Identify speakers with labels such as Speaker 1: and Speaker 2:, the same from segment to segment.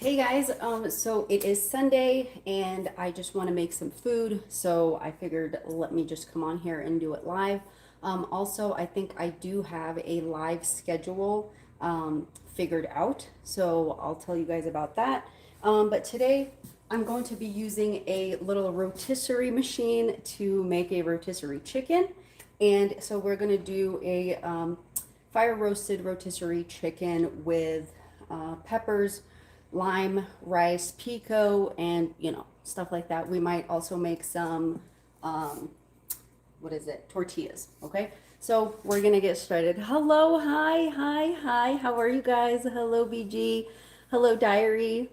Speaker 1: Hey guys, so it is Sunday and I just want to make some food, so I figured let me just come on here and do it live. Also, I think I do have a live schedule figured out, so I'll tell you guys about that. But today I'm going to be using a little rotisserie machine to make a rotisserie chicken. And so we're going to do a fire roasted rotisserie chicken with peppers, lime, rice, pico, and stuff like that. We might also make some tortillas. Okay, so we're gonna get started. Hello, hi, how are you guys? Hello, BG. Hello, diary.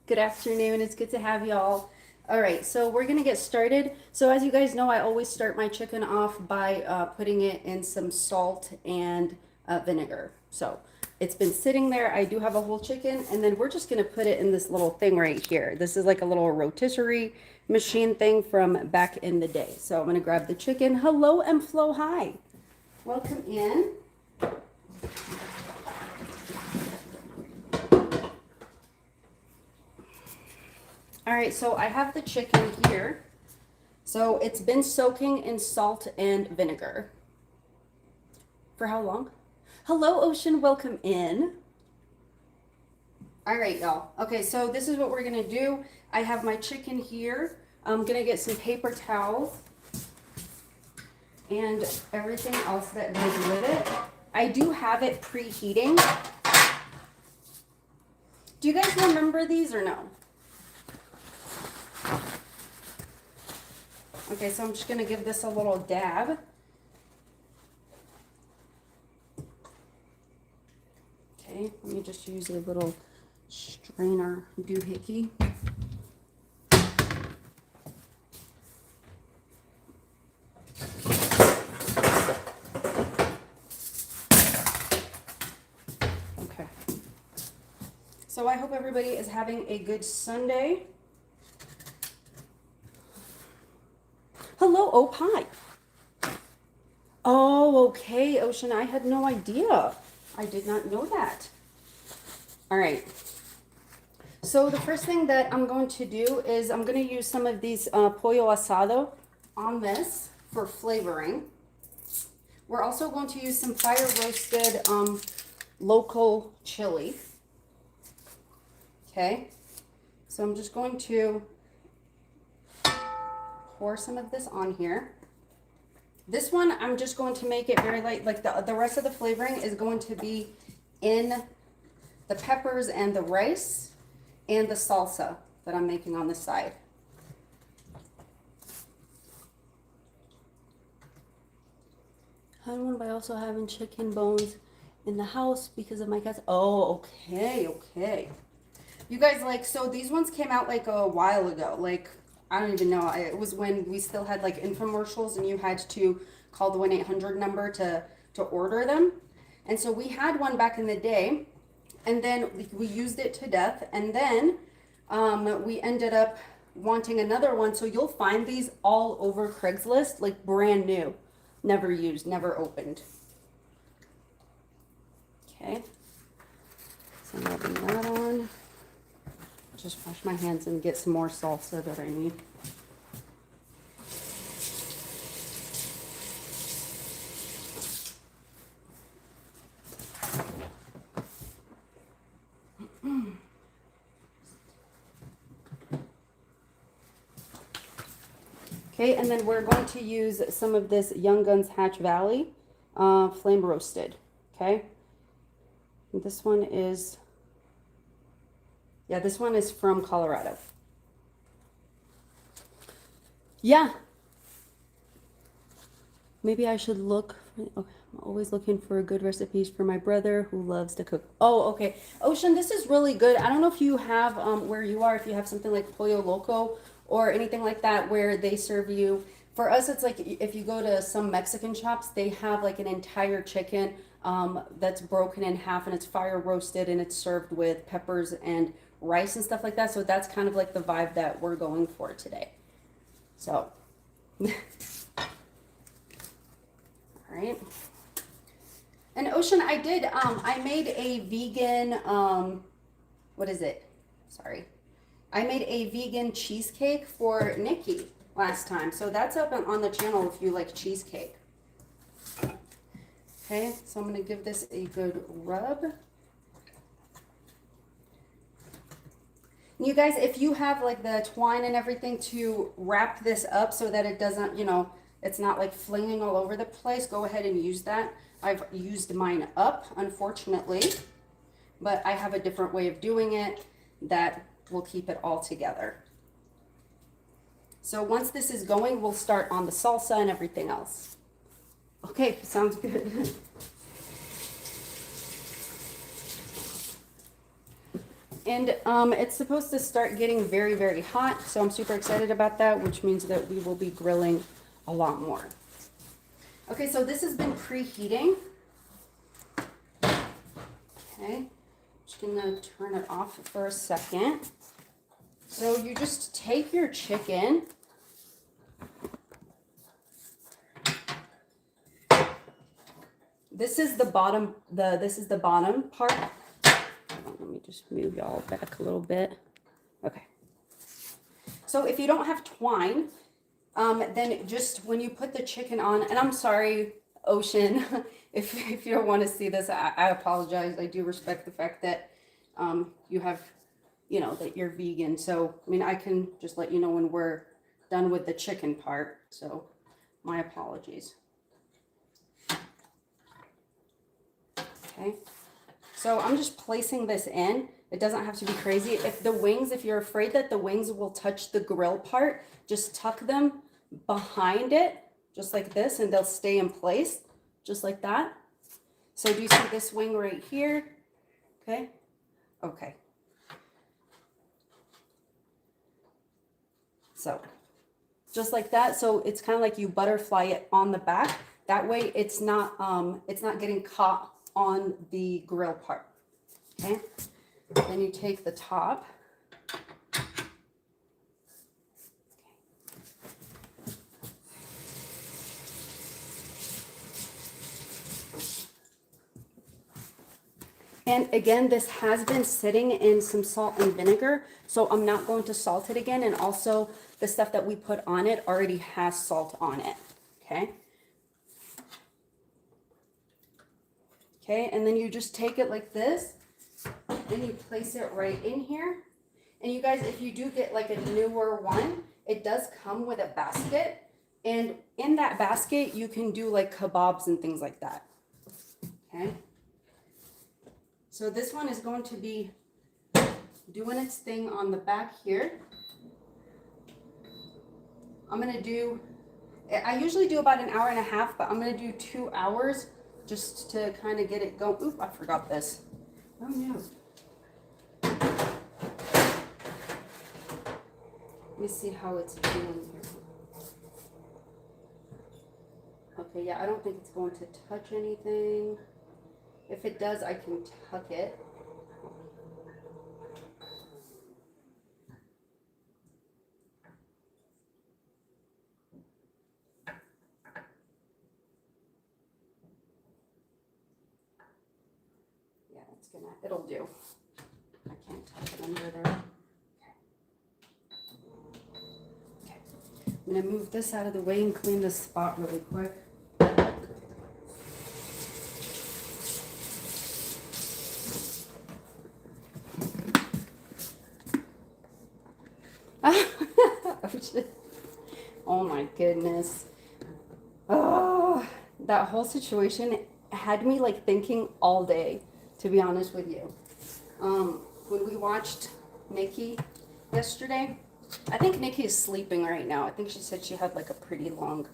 Speaker 1: Good afternoon. It's good to have y'all. All right, so we're gonna get started. So as you guys know, I always start my chicken off by putting it in some salt and vinegar. So it's been sitting there. I do have a whole chicken, and then we're just gonna put it in this little thing right here. This is like a little rotisserie machine thing from back in the day. So I'm gonna grab the chicken. Hello, and Flo, hi. Welcome in. All right, so I have the chicken here. So it's been soaking in salt and vinegar. For how long? Hello, Ocean, welcome in. All right, y'all. Okay, so this is what we're gonna do. I have my chicken here. I'm gonna get some paper towels and everything else that goes with it. I do have it preheating. Do you guys remember these or no? Okay, so I'm just gonna give this a little dab. Okay, let me just use a little strainer doohickey. Okay. So I hope everybody is having a good Sunday. Hello, oh, hi. Oh, okay, Ocean, I had no idea. I did not know that. All right. So the first thing that I'm going to do is I'm going to use some of these pollo asado on this for flavoring. We're also going to use some fire roasted local chili. Okay. So I'm just going to pour some of this on here. This one, I'm just going to make it very light. Like the rest of the flavoring is going to be in the peppers and the rice and the salsa that I'm making on the side. I don't want by also having chicken bones in the house because of my cats. Oh, okay. You guys, like, so these ones came out like a while ago. Like, I don't even know. It was when we still had like infomercials and you had to call the 1-800 number to order them. And so we had one back in the day, and then we used it to death. And then we ended up wanting another one. So you'll find these all over Craigslist, like brand new, never used, never opened. Okay. So I'm rubbing that on. Just wash my hands and get some more salsa that I need. Okay, and then we're going to use some of this Young Guns Hatch Valley flame roasted. Okay, and this one is, yeah, this one is from Colorado. Yeah. Maybe I should look. Okay, I'm always looking for good recipes for my brother who loves to cook. Oh, okay. Ocean, this is really good. I don't know if you have, where you are, if you have something like Pollo Loco or anything like that where they serve you. For us, it's like if you go to some Mexican shops, they have like an entire chicken that's broken in half and it's fire roasted and it's served with peppers and rice and stuff like that. So that's kind of like the vibe that we're going for today. So, all right. And Ocean, I did, I made a vegan, what is it? sorry. I made a vegan cheesecake for Nikki last time. So that's up on the channel if you like cheesecake. Okay, so I'm gonna give this a good rub. You guys, if you have like the twine and everything to wrap this up so that it doesn't, you know, it's not like flinging all over the place, go ahead and use that. I've used mine up, unfortunately, but I have a different way of doing it that will keep it all together. So once this is going, we'll start on the salsa and everything else. Okay, sounds good. And it's supposed to start getting very, very hot, so I'm super excited about that, which means that we will be grilling a lot more. Okay, so this has been preheating. Okay, just gonna turn it off for a second. So you just take your chicken. This is the bottom, this is the bottom part. Let me just move y'all back a little bit. Okay. So if you don't have twine, then just when you put the chicken on, and I'm sorry, Ocean, if you don't want to see this, I apologize. I do respect the fact that you have, you know, that you're vegan. So, I mean, I can just let you know when we're done with the chicken part. So, my apologies. Okay. So I'm just placing this in. It doesn't have to be crazy. If the wings, if you're afraid that the wings will touch the grill part, just tuck them behind it, just like this, and they'll stay in place, just like that. So do you see this wing right here? Okay. Okay. So just like that. So it's kind of like you butterfly it on the back. That way it's not getting caught on the grill part. Okay. Then you take the top. And again, this has been sitting in some salt and vinegar, so I'm not going to salt it again. And also the stuff that we put on it already has salt on it. Okay. Okay, and then you just take it like this, and you place it right in here. And you guys, if you do get like a newer one, it does come with a basket. And in that basket, you can do like kebabs and things like that. Okay. So this one is going to be doing its thing on the back here. I'm going to do, I usually do about an hour and a half, but I'm going to do 2 hours just to kind of get it going. Oop, I forgot this. Oh no. Let me see how it's doing here. Okay, yeah, I don't think it's going to touch anything. If it does, I can tuck it. Yeah, it'll do. I can't tuck it under there. Okay. I'm gonna move this out of the way and clean this spot really quick. Oh my goodness. Oh, that whole situation had me like thinking all day, to be honest with you. When we watched Nikki yesterday, I think Nikki is sleeping right now. I think she said she had like a pretty long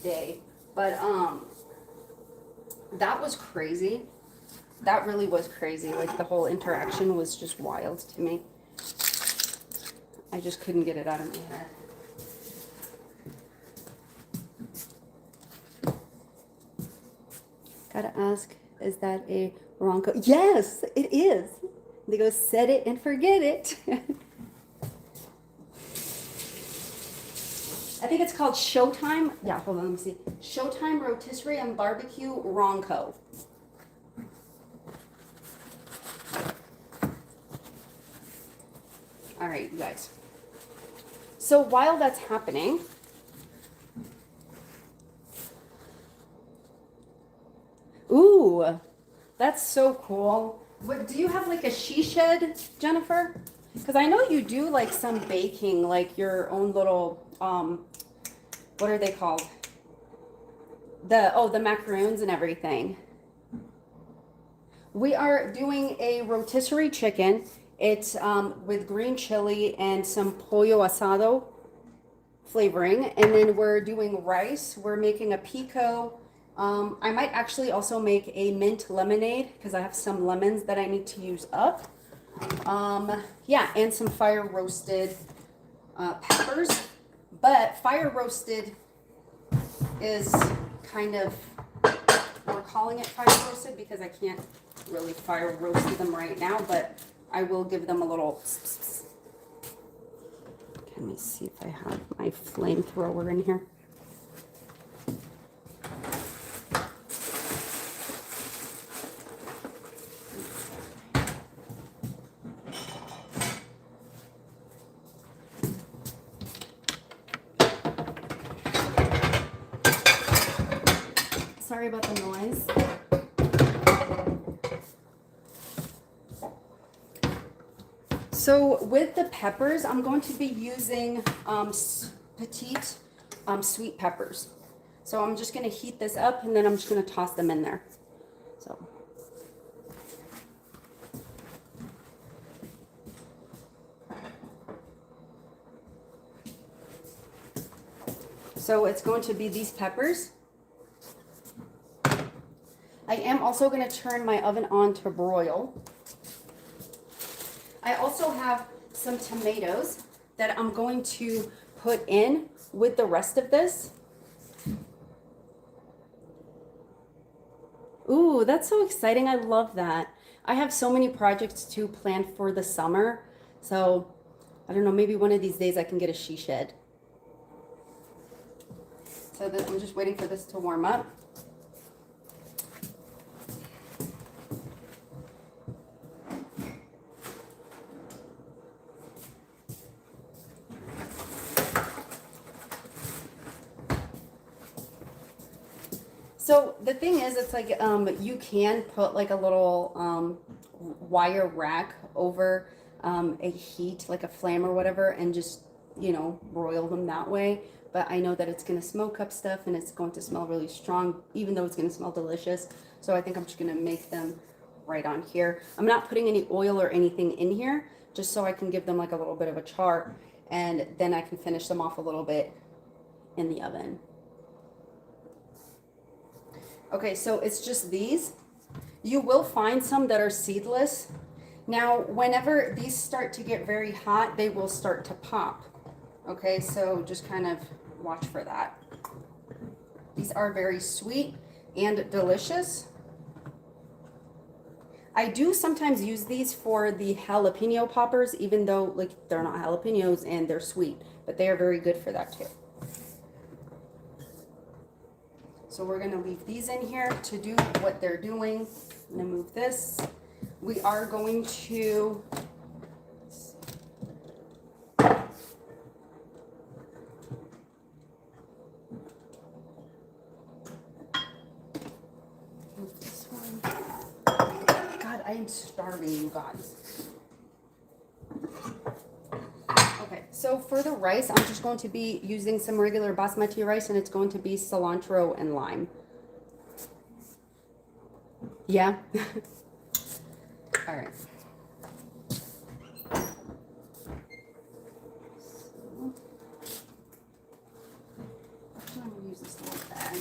Speaker 1: day. But that was crazy. That really was crazy. Like the whole interaction was just wild to me. I just couldn't get it out of my head. Gotta ask, is that a Bronco? Yes, it is. They go, set it and forget it. I think it's called Showtime. Yeah, hold on, let me see. Showtime Rotisserie and Barbecue Ronco. All right, you guys. So while that's happening, ooh, that's so cool. What, do you have like a she shed, Jennifer? Because I know you do like some baking, like your own little, what are they called? The macaroons and everything. We are doing a rotisserie chicken. It's with green chili and some pollo asado flavoring. And then we're doing rice. We're making a pico. I might actually also make a mint lemonade because I have some lemons that I need to use up. Yeah, and some fire roasted peppers. But fire roasted is kind of, we're calling it fire roasted because I can't really fire roast them right now, but I will give them a little. Let me see if I have my flamethrower in here. Sorry about the noise. So with the peppers, I'm going to be using petite sweet peppers. So I'm just going to heat this up and then I'm just going to toss them in there. So it's going to be these peppers. I am also going to turn my oven on to broil. I also have some tomatoes that I'm going to put in with the rest of this. Ooh, that's so exciting. I love that. I have so many projects to plan for the summer. So I don't know, maybe one of these days I can get a she shed. So I'm just waiting for this to warm up. So the thing is, it's like you can put like a little wire rack over a heat, like a flame or whatever, and just, you know, broil them that way. But I know that it's going to smoke up stuff and it's going to smell really strong, even though it's going to smell delicious. So I think I'm just going to make them right on here. I'm not putting any oil or anything in here, just so I can give them like a little bit of a char, and then I can finish them off a little bit in the oven. Okay, so it's just these. You will find some that are seedless. Now, whenever these start to get very hot, they will start to pop. Okay, so just kind of watch for that. These are very sweet and delicious. I do sometimes use these for the jalapeno poppers, even though like they're not jalapenos and they're sweet, but they are very good for that too. So we're gonna leave these in here to do what they're doing. I'm gonna move this. We are going to, move this one. God, I am starving, you guys. Okay, so for the rice, I'm just going to be using some regular basmati rice, and it's going to be cilantro and lime. Yeah. All right. So, I'm gonna use this little bag.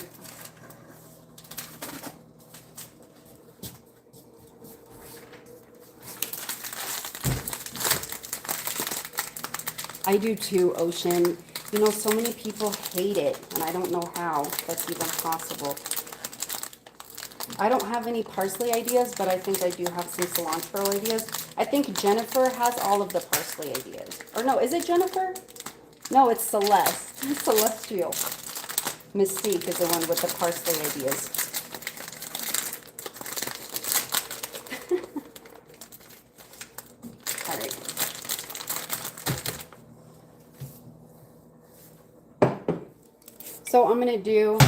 Speaker 1: I do too, Ocean. You know, so many people hate it, and I don't know how that's even possible. I don't have any parsley ideas, but I think I do have some cilantro ideas. I think Jennifer has all of the parsley ideas. Or no, is it Jennifer? No, it's Celeste. Celestial. Mystique is the one with the parsley ideas. All right. So I'm gonna do,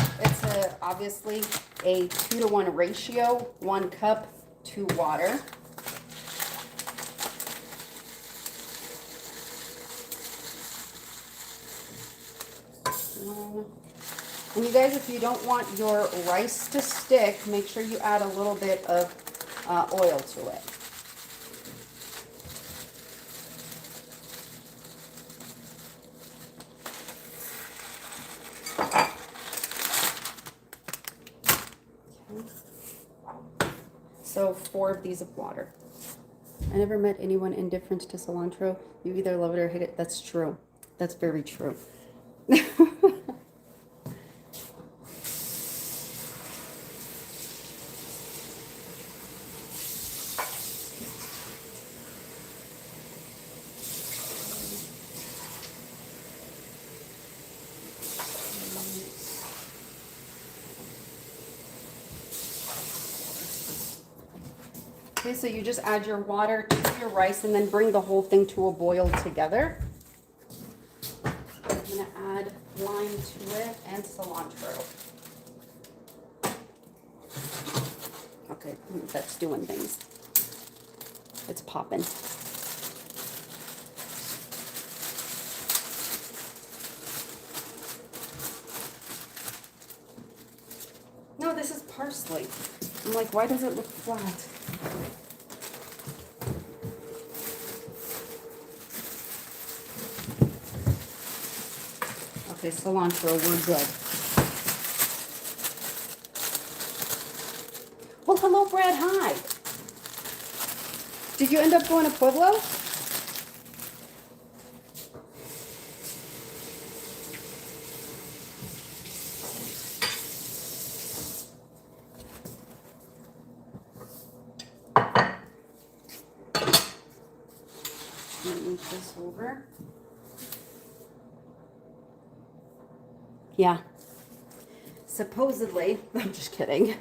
Speaker 1: obviously a 2-to-1 ratio, 1 cup to water. And you guys, if you don't want your rice to stick, make sure you add a little bit of oil to it. So 4 of these of water. I never met anyone indifferent to cilantro. You either love it or hate it. That's true. That's very true. Okay, so you just add your water to your rice and then bring the whole thing to a boil together. I'm gonna add lime to it and cilantro. Okay, that's doing things. It's popping. No, this is parsley. I'm like, why does it look flat? Okay, cilantro, we're good. Well, hello, Brad. Hi. Did you end up going to Pueblo? Move this over. Yeah. Supposedly, I'm just kidding.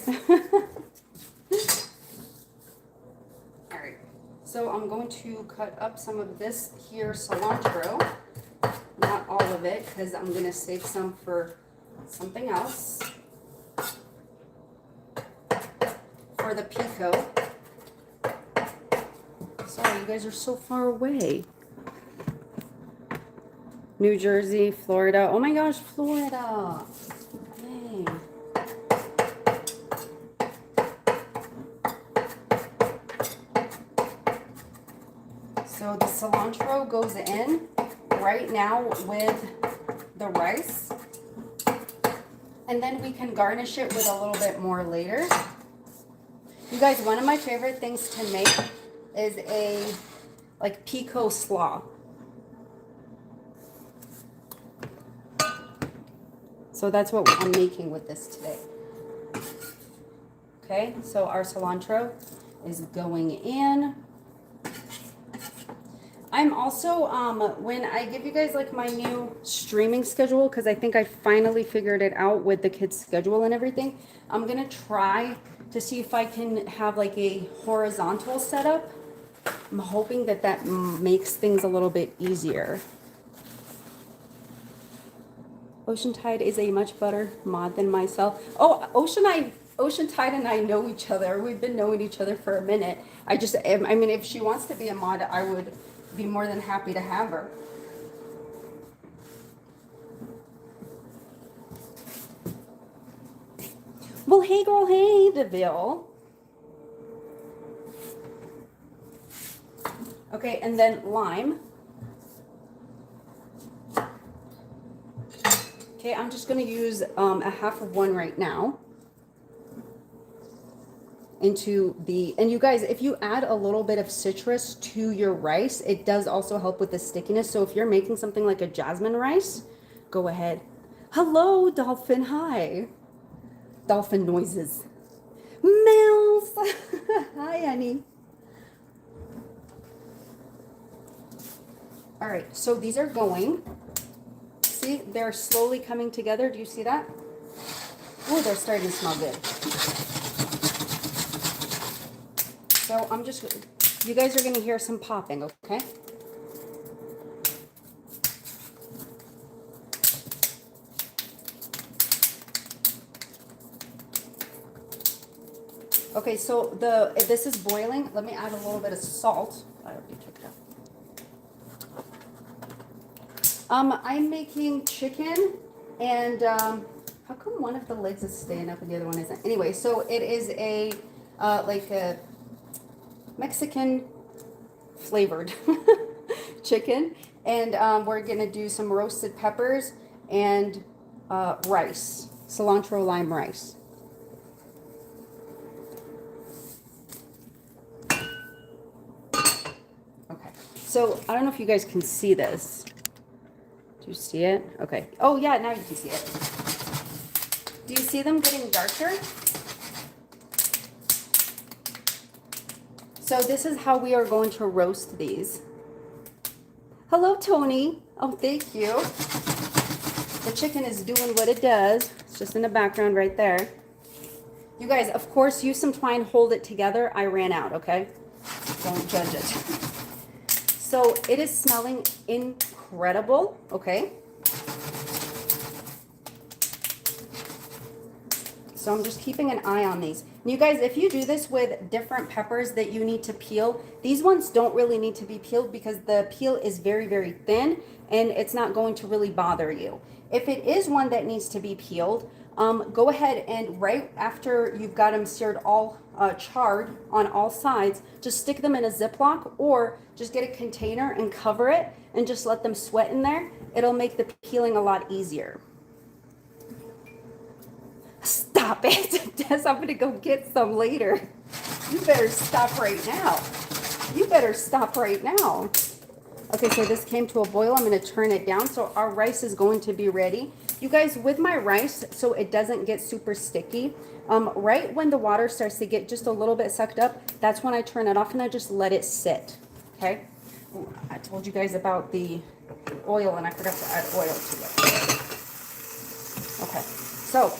Speaker 1: All right. So I'm going to cut up some of this here cilantro. Not all of it, because I'm going to save some for something else. For the pico. Sorry, you guys are so far away. New Jersey, Florida. Oh my gosh, Florida. Yay. So the cilantro goes in right now with the rice. And then we can garnish it with a little bit more later. You guys, one of my favorite things to make is a pico slaw. So that's what I'm making with this today. Okay, so our cilantro is going in. I'm also, when I give you guys like my new streaming schedule, because I think I finally figured it out with the kids' schedule and everything, I'm gonna try to see if I can have like a horizontal setup. I'm hoping that that makes things a little bit easier. Ocean Tide is a much better mod than myself. Oh, Ocean Tide and I know each other. We've been knowing each other for a minute. I mean, if she wants to be a mod, I would be more than happy to have her. Well, hey girl, hey DeVille. Okay, and then lime. Okay, I'm just going to use a half of one right now into the, and you guys, if you add a little bit of citrus to your rice, it does also help with the stickiness. So if you're making something like a jasmine rice, go ahead. Hello, Dolphin. Hi. Dolphin noises. Mills. Hi, honey. All right, so these are going. See, they're slowly coming together. Do you see that? Oh, they're starting to smell good. So I'm just, you guys are going to hear some popping, okay? Okay, so this is boiling. Let me add a little bit of salt. I already took it out. I'm making chicken, and how come one of the legs is staying up and the other one isn't? Anyway, so it is a like a Mexican flavored chicken, and we're gonna do some roasted peppers and rice, cilantro lime rice. Okay, so I don't know if you guys can see this. Do you see it? Okay. Oh yeah, now you can see it. Do you see them getting darker? So this is how we are going to roast these. Hello, Tony. Oh, thank you. The chicken is doing what it does. It's just in the background right there. You guys, of course, use some twine, hold it together. I ran out, okay? Don't judge it. So it is smelling incredible, okay? So I'm just keeping an eye on these. And you guys, if you do this with different peppers that you need to peel, these ones don't really need to be peeled because the peel is very, very thin and it's not going to really bother you. If it is one that needs to be peeled, go ahead and right after you've got them seared all charred on all sides, just stick them in a Ziploc or just get a container and cover it and just let them sweat in there. It'll make the peeling a lot easier. Stop it. Des, I'm going to go get some later. You better stop right now. You better stop right now. Okay, so this came to a boil. I'm going to turn it down. So our rice is going to be ready. You guys, with my rice, so it doesn't get super sticky, right when the water starts to get just a little bit sucked up, that's when I turn it off and I just let it sit. Okay? Ooh, I told you guys about the oil and I forgot to add oil to it. Okay, so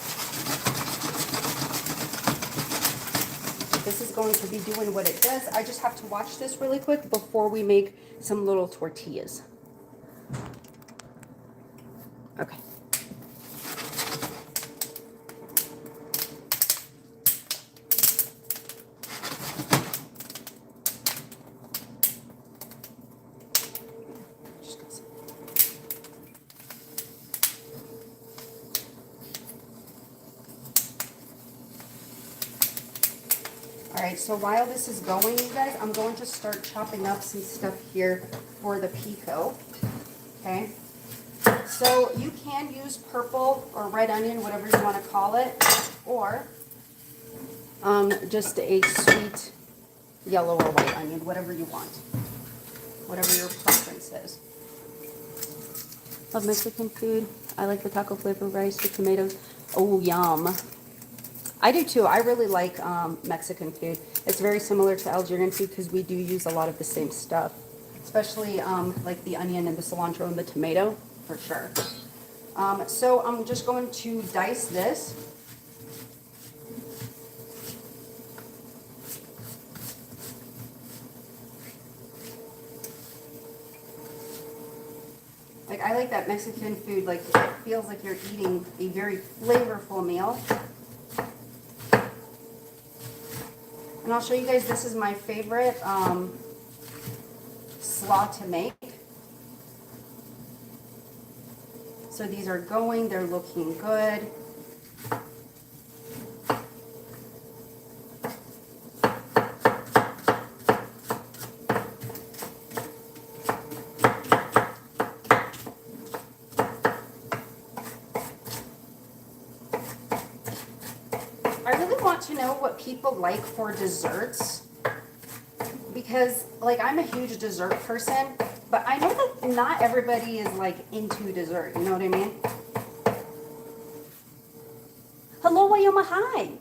Speaker 1: this is going to be doing what it does. I just have to watch this really quick before we make some little tortillas. Okay. All right, so while this is going, you guys, I'm going to start chopping up some stuff here for the pico, okay? So you can use purple or red onion, whatever you want to call it, or just a sweet yellow or white onion, whatever you want, whatever your preference is. Love Mexican food. I like the taco flavor rice with tomatoes. Oh, yum. I do too. I really like Mexican food. It's very similar to Algerian food because we do use a lot of the same stuff, especially like the onion and the cilantro and the tomato, for sure. So I'm just going to dice this. Like, I like that Mexican food. Like, it feels like you're eating a very flavorful meal. And I'll show you guys, this is my favorite slaw to make. So these are going, they're looking good. To know what people like for desserts, because like I'm a huge dessert person, but I know that not everybody is like into dessert, you know what I mean? Hello, Wayoma, hi.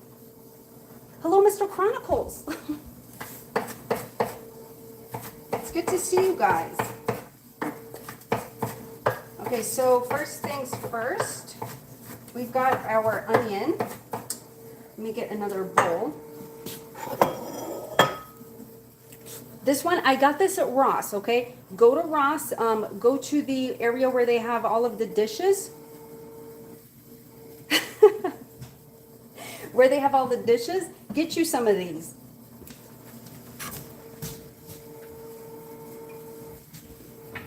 Speaker 1: Hello, Mr. Chronicles. It's good to see you guys. Okay, so first things first, we've got our onion. Let me get another bowl. This one, I got this at Ross, okay? Go to Ross, go to the area where they have all of the dishes. Where they have all the dishes, Get you some of these.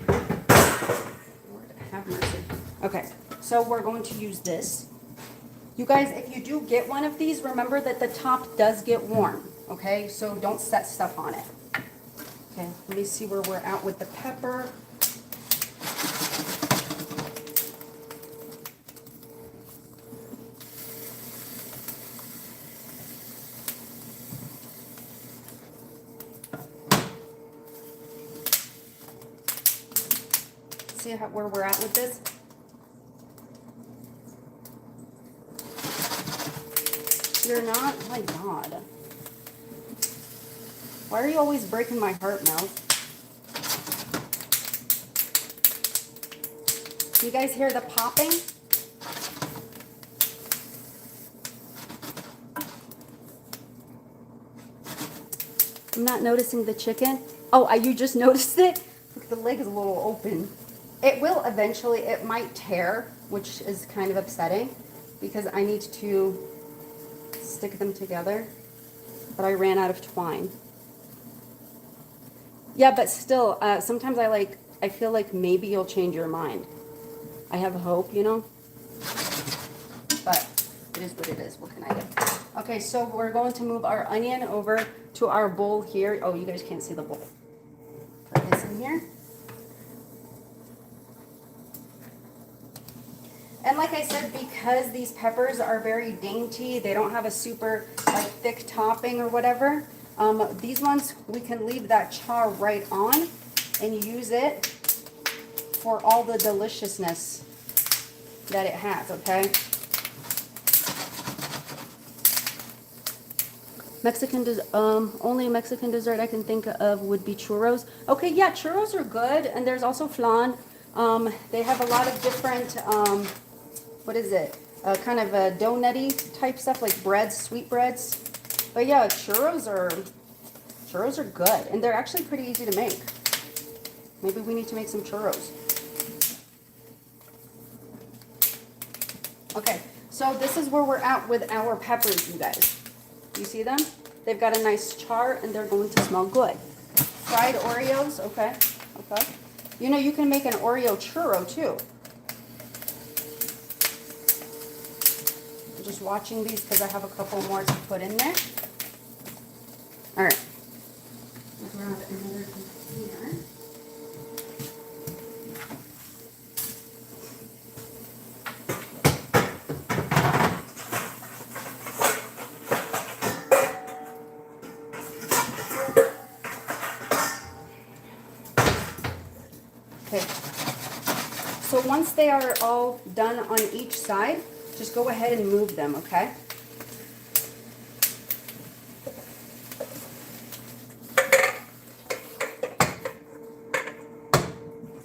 Speaker 1: Lord have mercy. Okay, so we're going to use this. You guys, if you do get one of these, remember that the top does get warm, okay? So don't set stuff on it. Okay, let me see where we're at with the pepper. See where we're at with this? You're not? Oh my God. Why are you always breaking my heart, Mel? You guys hear the popping? I'm not noticing the chicken. Oh, you just noticed it? Look, the leg is a little open. It will eventually, it might tear, which is kind of upsetting because I need to stick them together, but I ran out of twine. Yeah, but still, sometimes I feel like maybe you'll change your mind. I have hope, you know, but it is what it is. What can I do? Okay, so we're going to move our onion over to our bowl here. Oh, you guys can't see the bowl. Put this in here. And like I said, because these peppers are very dainty, they don't have a super like thick topping or whatever, these ones, we can leave that char right on and use it for all the deliciousness that it has, okay? Only Mexican dessert I can think of would be churros. Okay, yeah, churros are good, and there's also flan. They have a lot of different, what is it? Kind of a donutty type stuff, like breads, sweet breads. But yeah, churros are good, and they're actually pretty easy to make. Maybe we need to make some churros. Okay, so this is where we're at with our peppers, you guys. You see them? They've got a nice char, and they're going to smell good. Fried Oreos, okay, okay. You know, you can make an Oreo churro, too. I'm just watching these because I have a couple more to put in there. All right. Grab another container. Okay, so once they are all done on each side, just go ahead and move them, okay?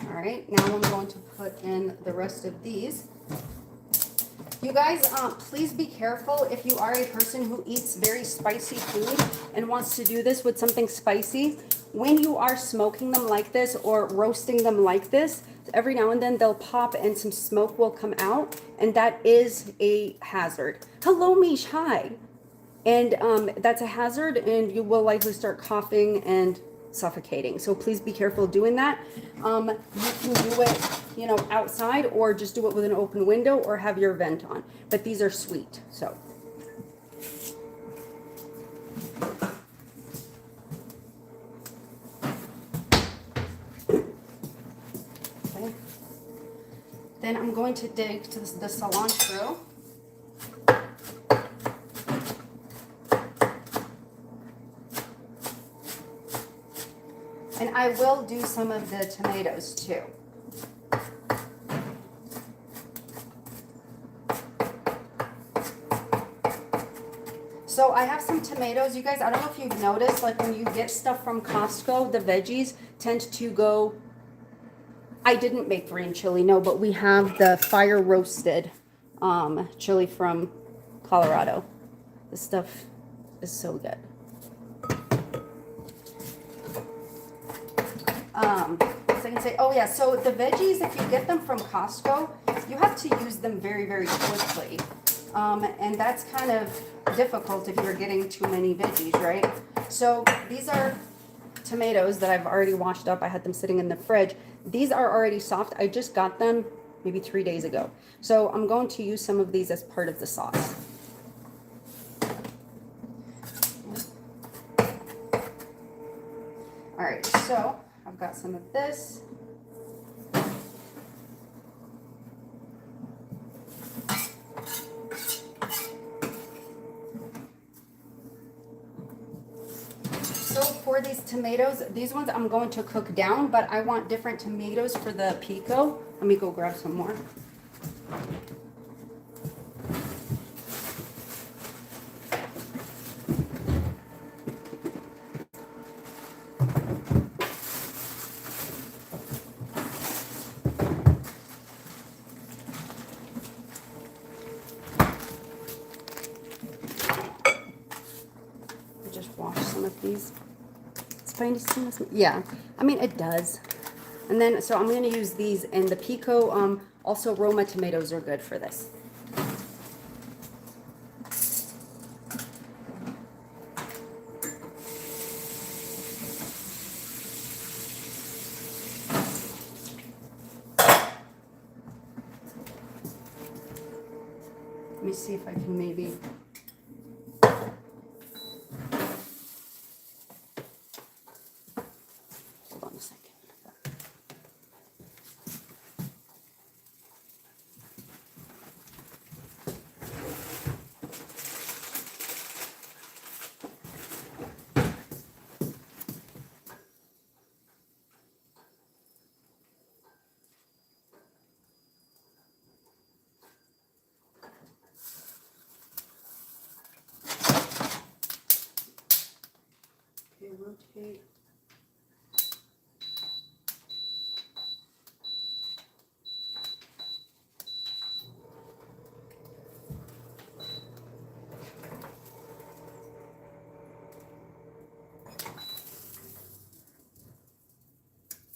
Speaker 1: All right, now I'm going to put in the rest of these. You guys, please be careful if you are a person who eats very spicy food and wants to do this with something spicy. When you are smoking them like this or roasting them like this, every now and then they'll pop and some smoke will come out, and that is a hazard. Hello, Mish, hi. And that's a hazard, and you will likely start coughing and suffocating. So please be careful doing that. You can do it, you know, outside, or just do it with an open window, or have your vent on. But these are sweet, so. Okay. Then I'm going to dig to the cilantro. And I will do some of the tomatoes too. So I have some tomatoes. You guys, I don't know if you've noticed, like when you get stuff from Costco, the veggies tend to go, I didn't make green chili, no, but we have the fire roasted chili from Colorado. This stuff is so good. So I can say, oh yeah, so the veggies, if you get them from Costco, you have to use them very, very quickly. And that's kind of difficult if you're getting too many veggies, right? So these are tomatoes that I've already washed up. I had them sitting in the fridge. These are already soft. I just got them maybe 3 days ago. So I'm going to use some of these as part of the sauce. All right, so I've got some of this. So for these tomatoes, these ones I'm going to cook down, but I want different tomatoes for the pico. Let me go grab some more. These. It's fine to see this. Yeah, I mean it does. And then so I'm going to use these, and the pico. Also Roma tomatoes are good for this. Let me see if I can maybe. Rotate.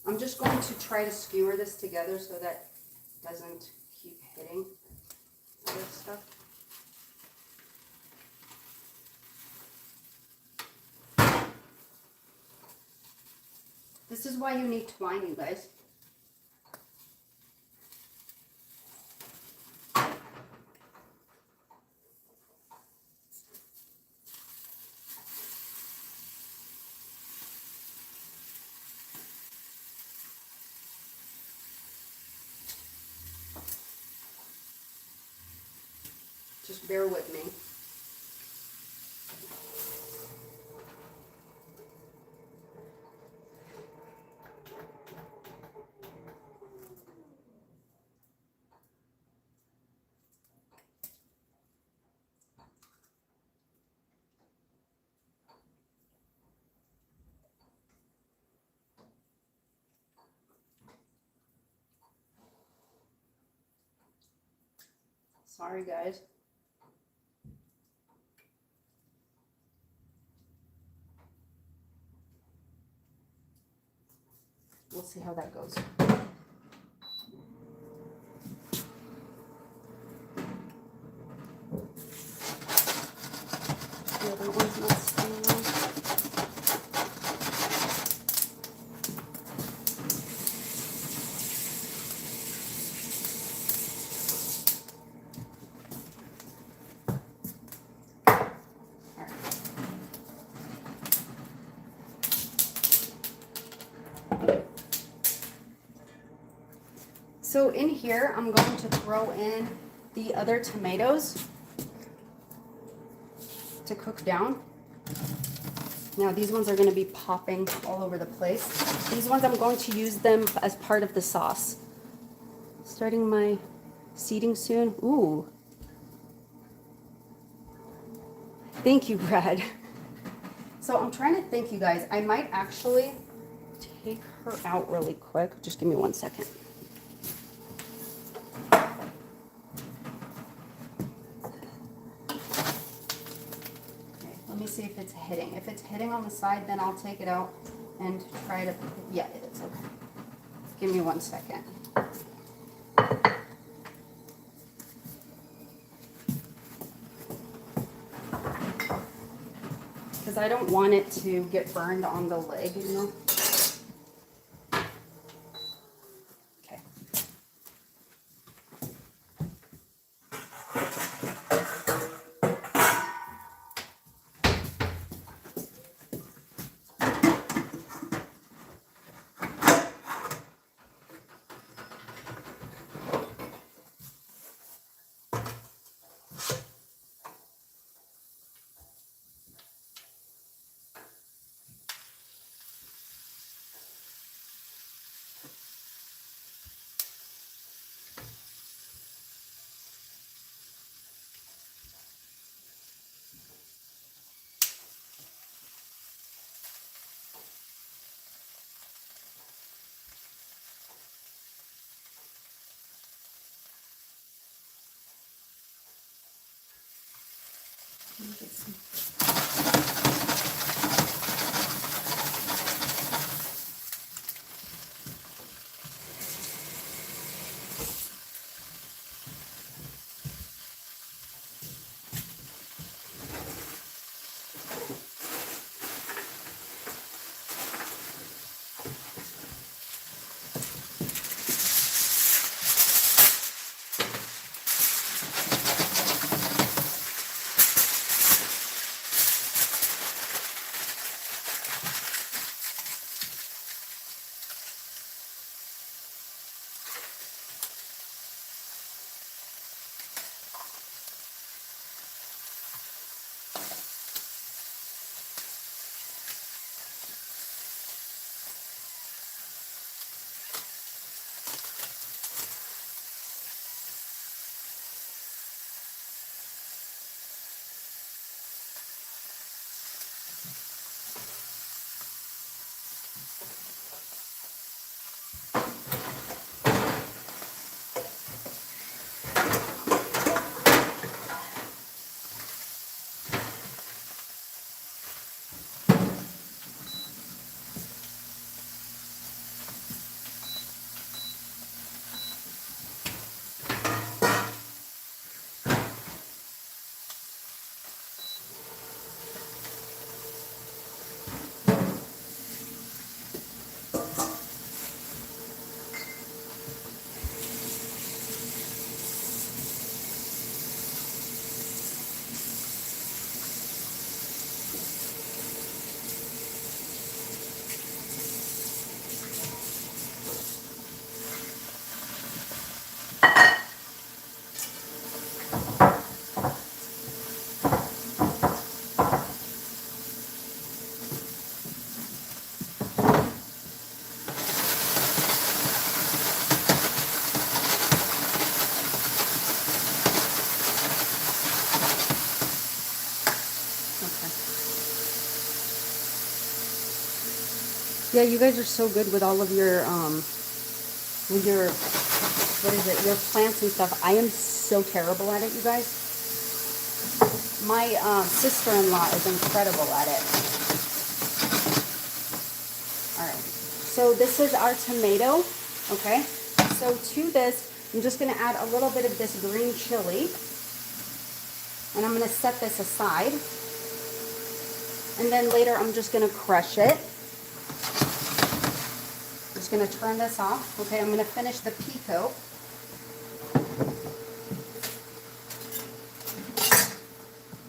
Speaker 1: I'm just going to try to skewer this together so that it doesn't keep hitting other stuff. This is why you need twine, you guys. Just bear with me. Sorry, guys. We'll see how that goes. The other one's not staying on. So in here, I'm going to throw in the other tomatoes to cook down. Now these ones are going to be popping all over the place. These ones I'm going to use them as part of the sauce. Starting my seeding soon. Ooh. Thank you, Brad. So I'm trying to think, you guys, I might actually take her out really quick. Just give me 1 second. Let me see if it's hitting. If it's hitting on the side, then I'll take it out and try to, yeah, it is, okay. Give me 1 second. because I don't want it to get burned on the leg, you know. Okay. Let me get some. Yeah, you guys are so good with all of your, what is it, your plants and stuff. I am so terrible at it, you guys. My sister-in-law is incredible at it. All right, so this is our tomato, okay? So to this, I'm just gonna add a little bit of this green chili, and I'm gonna set this aside. And then later, I'm just gonna crush it. Just going to turn this off. Okay, I'm going to finish the pico.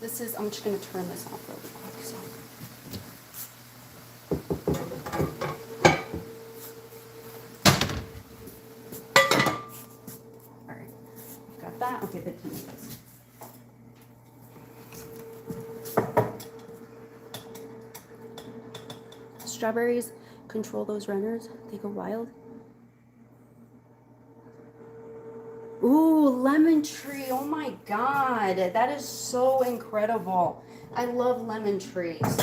Speaker 1: This is, I'm just going to turn this off really quick. All right, got that. Okay, the tomatoes. Strawberries control those runners. They go wild. Ooh, lemon tree. Oh my God. That is so incredible. I love lemon trees.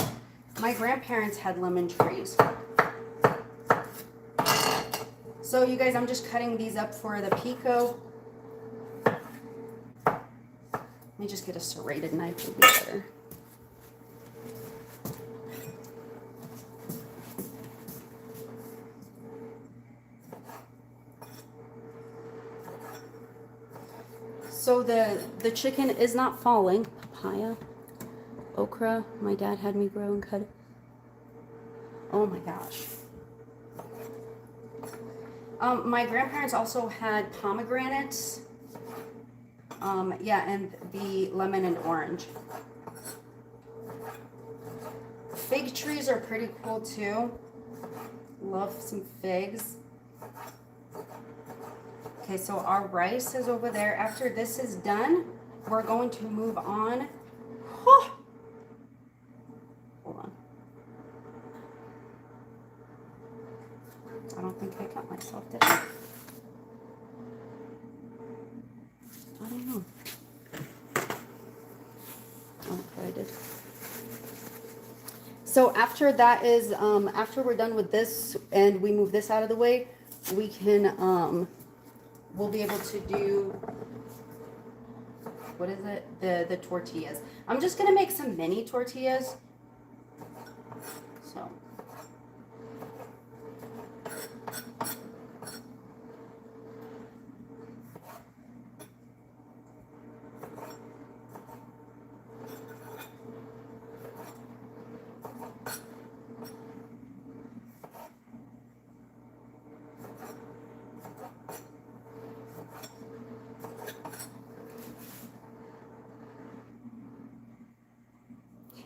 Speaker 1: My grandparents had lemon trees. So you guys, I'm just cutting these up for the pico. Let me just get a serrated knife, would be better. So the chicken is not falling. Papaya. okra. My dad had me grow and cut. Oh my gosh. My grandparents also had pomegranates. Yeah, and the lemon and orange. Fig trees are pretty cool too. Love some figs. Okay, so our rice is over there. After this is done, we're going to move on. Oh, hold on. I don't think I cut myself, did I? I don't know. Okay, I did. So after that is, after we're done with this and we move this out of the way, we can, we'll be able to do, what is it? The tortillas. I'm just gonna make some mini tortillas. So.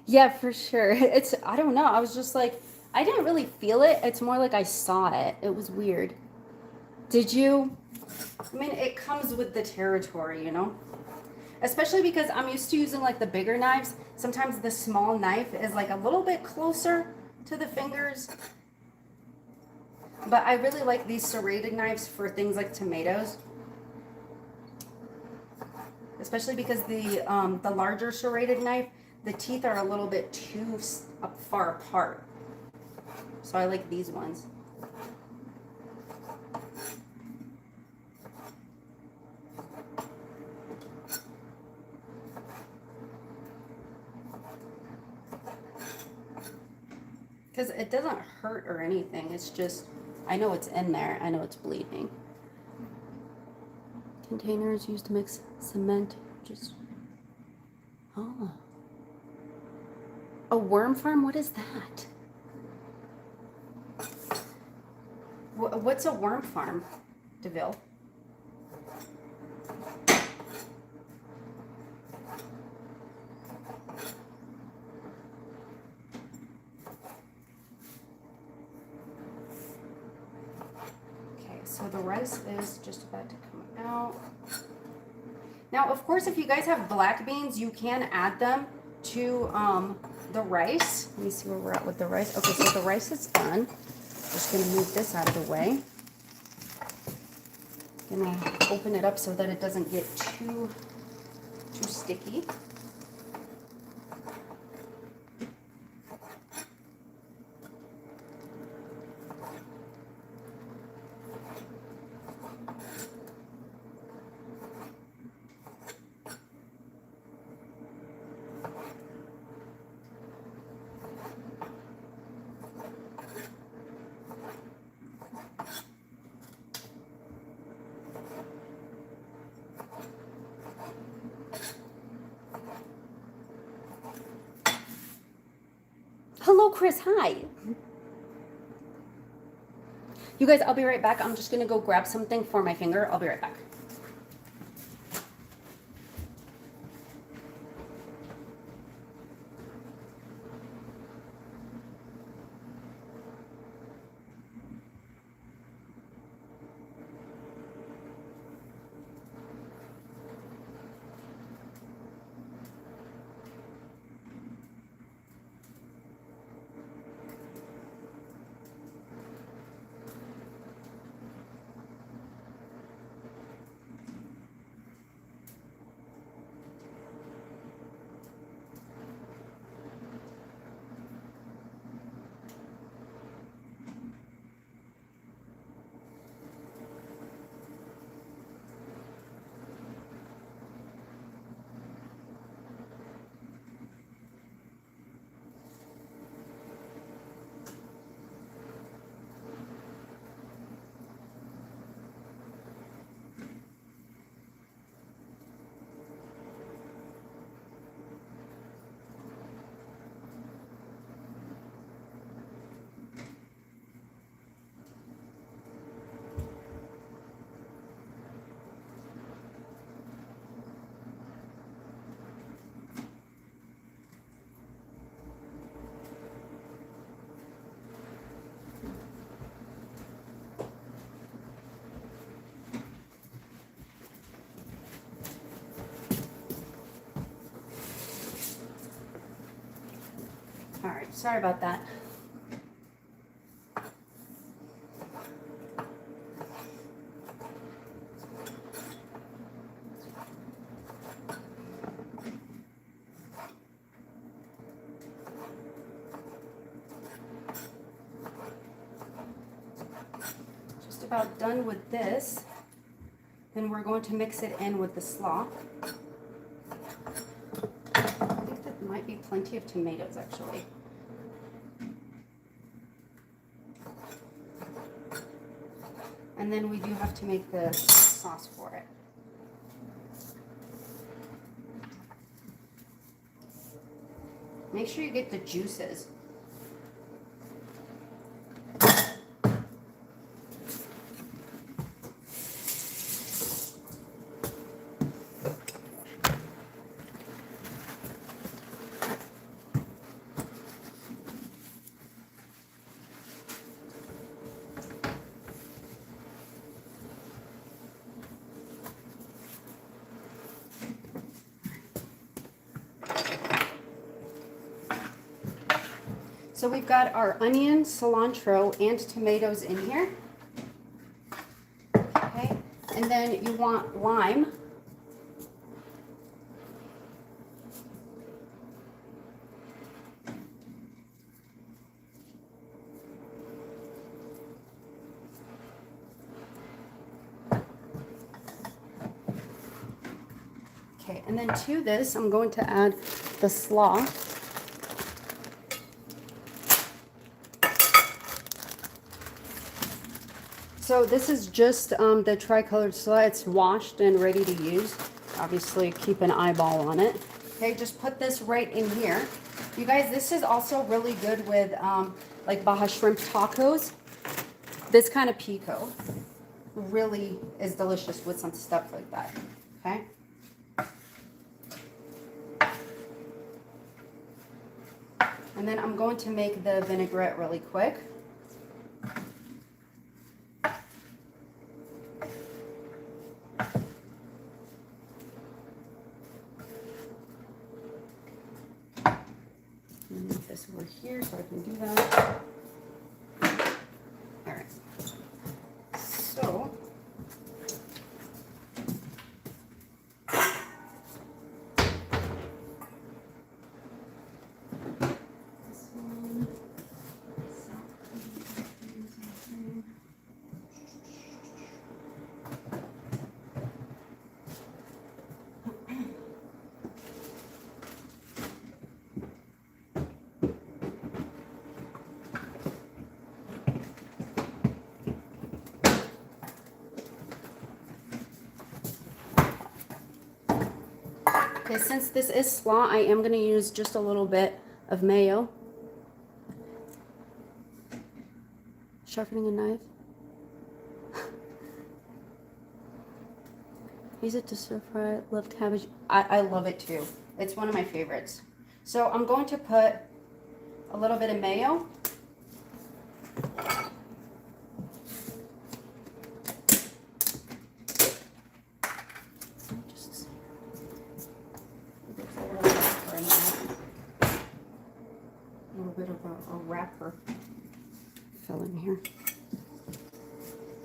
Speaker 1: Yeah, for sure. It's, I don't know. I was just like, I didn't really feel it. It's more like I saw it. It was weird. Did you? I mean, it comes with the territory, you know? Especially because I'm used to using like the bigger knives. Sometimes the small knife is like a little bit closer to the fingers. But I really like these serrated knives for things like tomatoes. Especially because the larger serrated knife, the teeth are a little bit too far apart. So I like these ones. Because it doesn't hurt or anything. It's just, I know it's in there. I know it's bleeding. Containers used to mix cement. Just, oh. A worm farm? What is that? What's a worm farm, DeVille? Okay, so the rice is just about to come out. Now, of course, if you guys have black beans, you can add them to the rice. Let me see where we're at with the rice. Okay, so the rice is done. Just gonna move this out of the way. Gonna open it up so that it doesn't get too sticky. Hello, Chris. Hi. You guys, I'll be right back. I'm just going to go grab something for my finger. I'll be right back. Sorry about that. Just about done with this. Then we're going to mix it in with the slaw. I think that might be plenty of tomatoes actually. And then we do have to make the sauce for it. Make sure you get the juices. So we've got our onion, cilantro, and tomatoes in here. Okay, and then you want lime. Okay, and then to this, I'm going to add the slaw. So this is just the tricolored slaw. It's washed and ready to use. Obviously, keep an eyeball on it. Okay, just put this right in here. You guys, this is also really good with like Baja shrimp tacos. This kind of pico really is delicious with some stuff like that. Okay. And then I'm going to make the vinaigrette really quick. Move this over here so I can do that. All right. So okay, since this is slaw, I am going to use just a little bit of mayo. Sharpening a knife. Use it to stir fry. Love cabbage. I love it too. It's one of my favorites. So I'm going to put a little bit of mayo. A wrapper fell in here.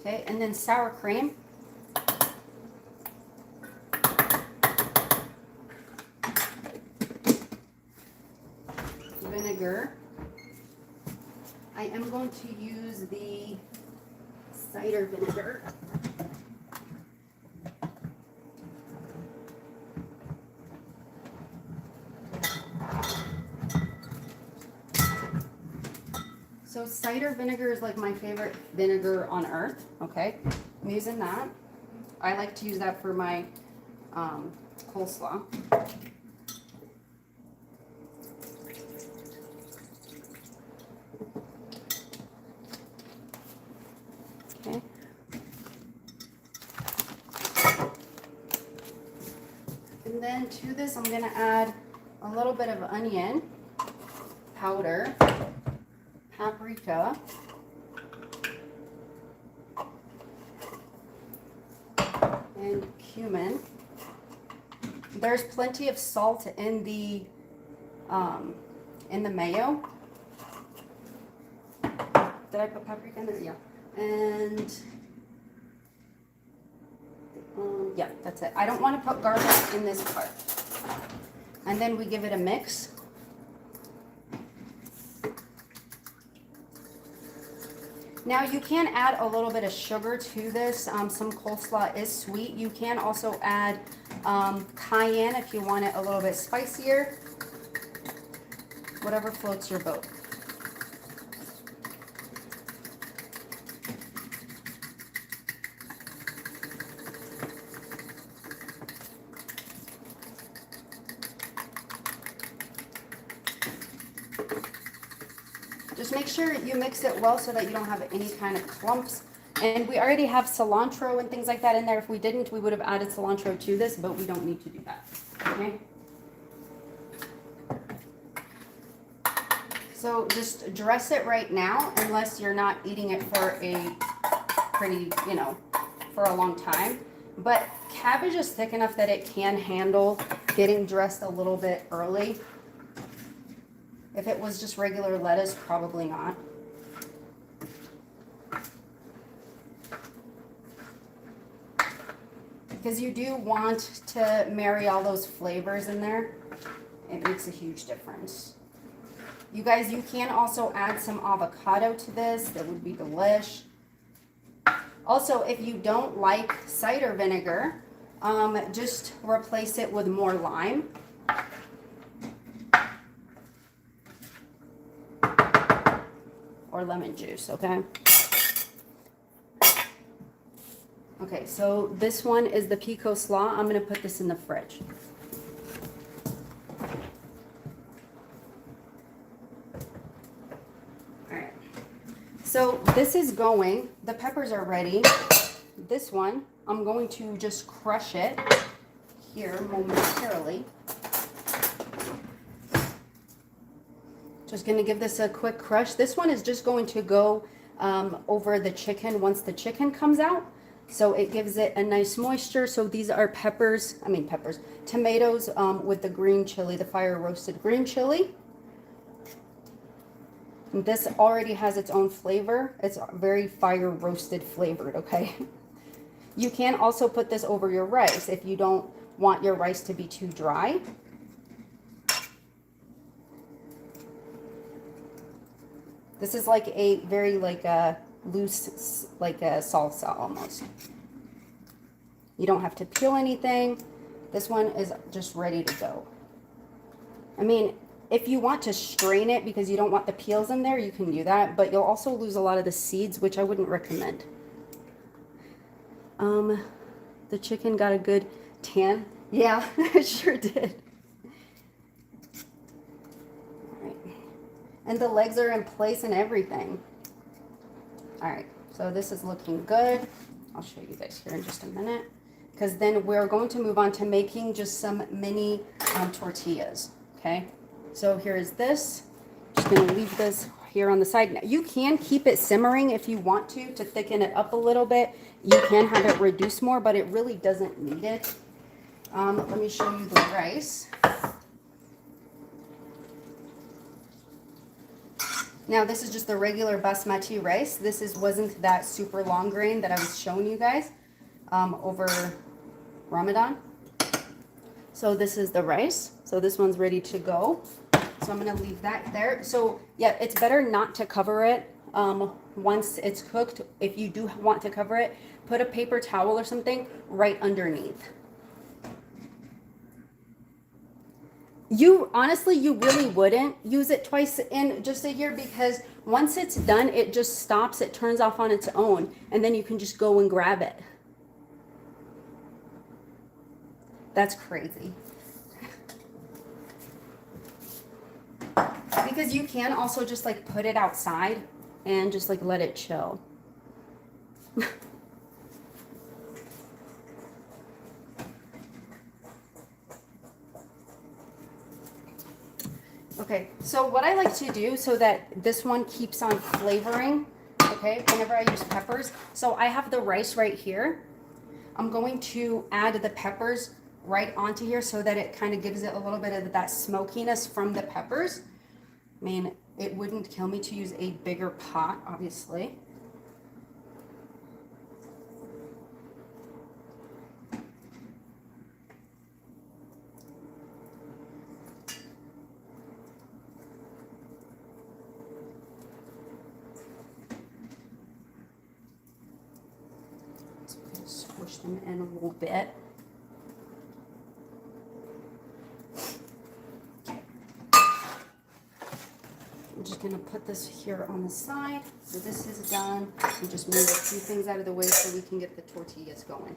Speaker 1: Okay, and then sour cream. Vinegar. I am going to use the cider vinegar. So cider vinegar is like my favorite vinegar on earth, okay? I'm using that. I like to use that for my coleslaw. Okay. And then to this, I'm gonna add a little bit of onion powder, paprika, and cumin. There's plenty of salt in the mayo, Did I put paprika in there? Yeah. And yeah, that's it. I don't want to put garlic in this part. And then we give it a mix. Now you can add a little bit of sugar to this. Some coleslaw is sweet. You can also add cayenne if you want it a little bit spicier. Whatever floats your boat. Just make sure you mix it well so that you don't have any kind of clumps. And we already have cilantro and things like that in there. If we didn't, we would have added cilantro to this, but we don't need to do that. Okay? So just dress it right now, unless you're not eating it for a pretty, you know, for a long time. But cabbage is thick enough that it can handle getting dressed a little bit early. If it was just regular lettuce, probably not. Because you do want to marry all those flavors in there. It makes a huge difference. You guys, you can also add some avocado to this. That would be delish. Also, if you don't like cider vinegar, just replace it with more lime. Or lemon juice, okay? Okay, so this one is the pico slaw. I'm gonna put this in the fridge. All right, so this is going, the peppers are ready. This one, I'm going to just crush it here momentarily. Just going to give this a quick crush. This one is just going to go over the chicken once the chicken comes out. So it gives it a nice moisture. So these are tomatoes with the green chili, the fire roasted green chili. And this already has its own flavor. It's very fire roasted flavored, okay? You can also put this over your rice if you don't want your rice to be too dry. This is like a very loose, like a salsa almost. You don't have to peel anything. This one is just ready to go. I mean, if you want to strain it because you don't want the peels in there, you can do that, but you'll also lose a lot of the seeds, which I wouldn't recommend. The chicken got a good tan. Yeah, it sure did. And the legs are in place and everything. All right, so this is looking good. I'll show you guys here in just a minute, because then we're going to move on to making just some mini tortillas, okay? So here's this. Just gonna leave this here on the side. Now, you can keep it simmering if you want to thicken it up a little bit. You can have it reduce more, but it really doesn't need it. Let me show you the rice. Now this is just the regular basmati rice. This wasn't that super long grain that I was showing you guys over Ramadan. So this is the rice. So this one's ready to go. So I'm gonna leave that there. So yeah, it's better not to cover it once it's cooked. If you do want to cover it, put a paper towel or something right underneath. Honestly, you really wouldn't use it twice in just a year, because once it's done, it just stops, it turns off on its own, and then you can just go and grab it. That's crazy. Because you can also just like put it outside and just like let it chill. Okay, so what I like to do so that this one keeps on flavoring, okay, whenever I use peppers, so I have the rice right here. I'm going to add the peppers right onto here so that it kind of gives it a little bit of that smokiness from the peppers. I mean, It wouldn't kill me to use a bigger pot, obviously. So I'm going to squish them in a little bit. I'm just going to put this here on the side. So this is done. We just move a few things out of the way so we can get the tortillas going.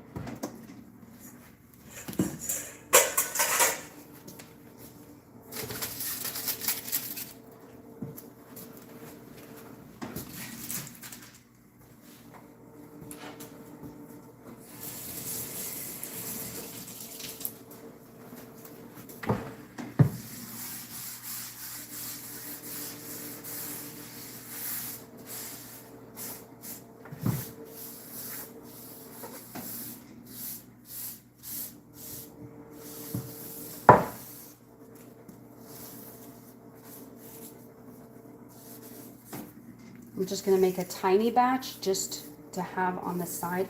Speaker 1: I'm just going to make a tiny batch just to have on the side,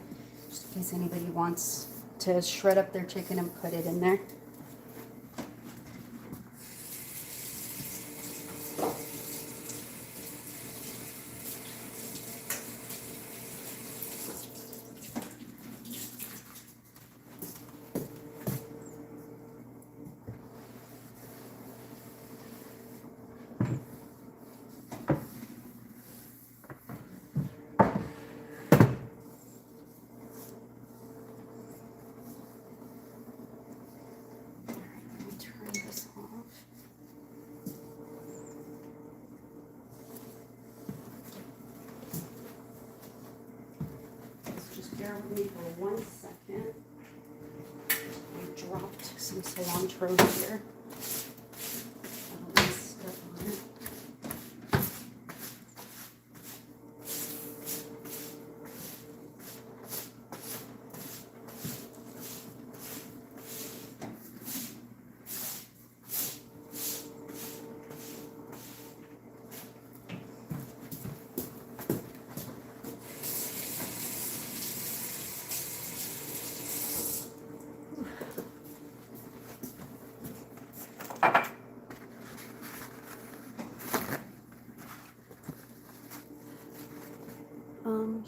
Speaker 1: just in case anybody wants to shred up their chicken and put it in there. Bear with me for 1 second. I dropped some cilantro here. Step on it.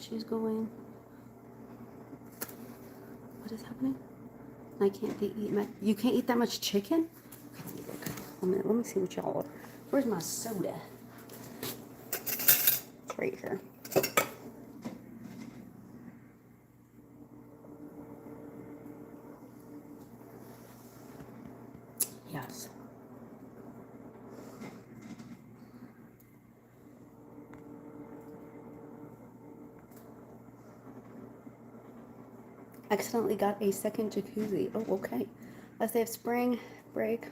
Speaker 1: She's going. What is happening? I can't be eating. You can't eat that much chicken? Okay, let me see what y'all. Where's my soda? It's right here. Yes. Accidentally got a second jacuzzi. Oh, okay. Let's say spring break,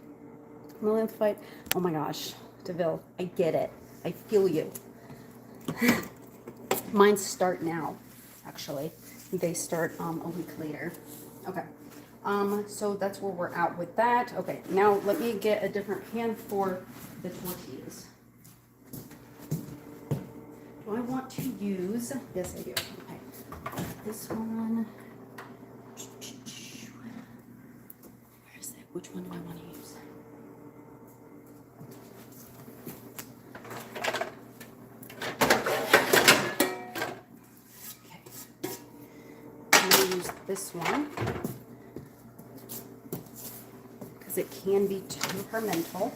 Speaker 1: million fight. Oh my gosh, DeVille, I get it. I feel you. Mine start now, actually. They start a week later. Okay. So that's where we're at with that. Okay, now let me get a different pan for the tortillas. Do I want to use? Yes, I do. Okay. This one. Which one do I want to use? Okay. I'm going to use this one because it can be temperamental.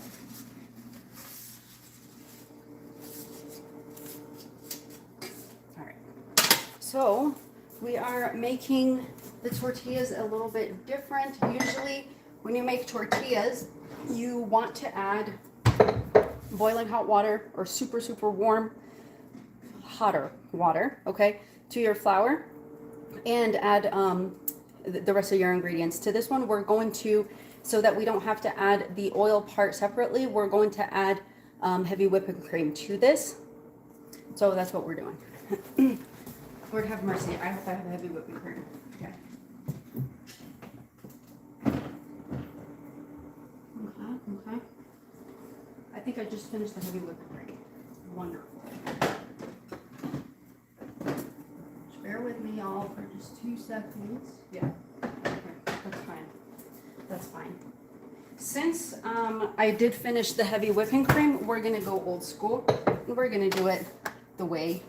Speaker 1: All right. So we are making the tortillas a little bit different. Usually, when you make tortillas, you want to add boiling hot water or super, super warm, hotter water, okay, to your flour and add the rest of your ingredients. To this one, we're going to, so that we don't have to add the oil part separately, we're going to add heavy whipping cream to this. So that's what we're doing. Lord have mercy, I hope I have heavy whipping cream. Okay. Okay. I think I just finished the heavy whipping cream. Wonderful. Just bear with me, y'all, for just 2 seconds. Yeah, okay, that's fine. That's fine. Since I did finish the heavy whipping cream, we're gonna go old school. And we're gonna do it the way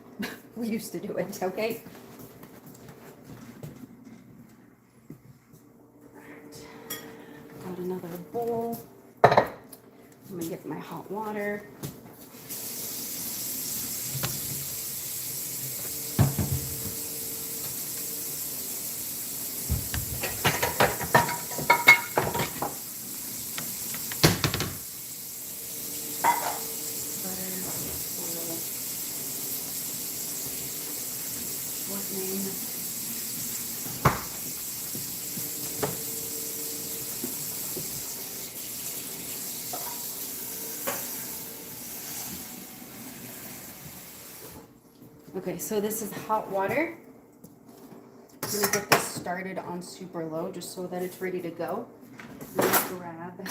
Speaker 1: we used to do it, okay? Got another bowl. I'm gonna get my hot water. Okay, so this is hot water. I'm gonna get this started on super low just so that it's ready to go. I'm gonna grab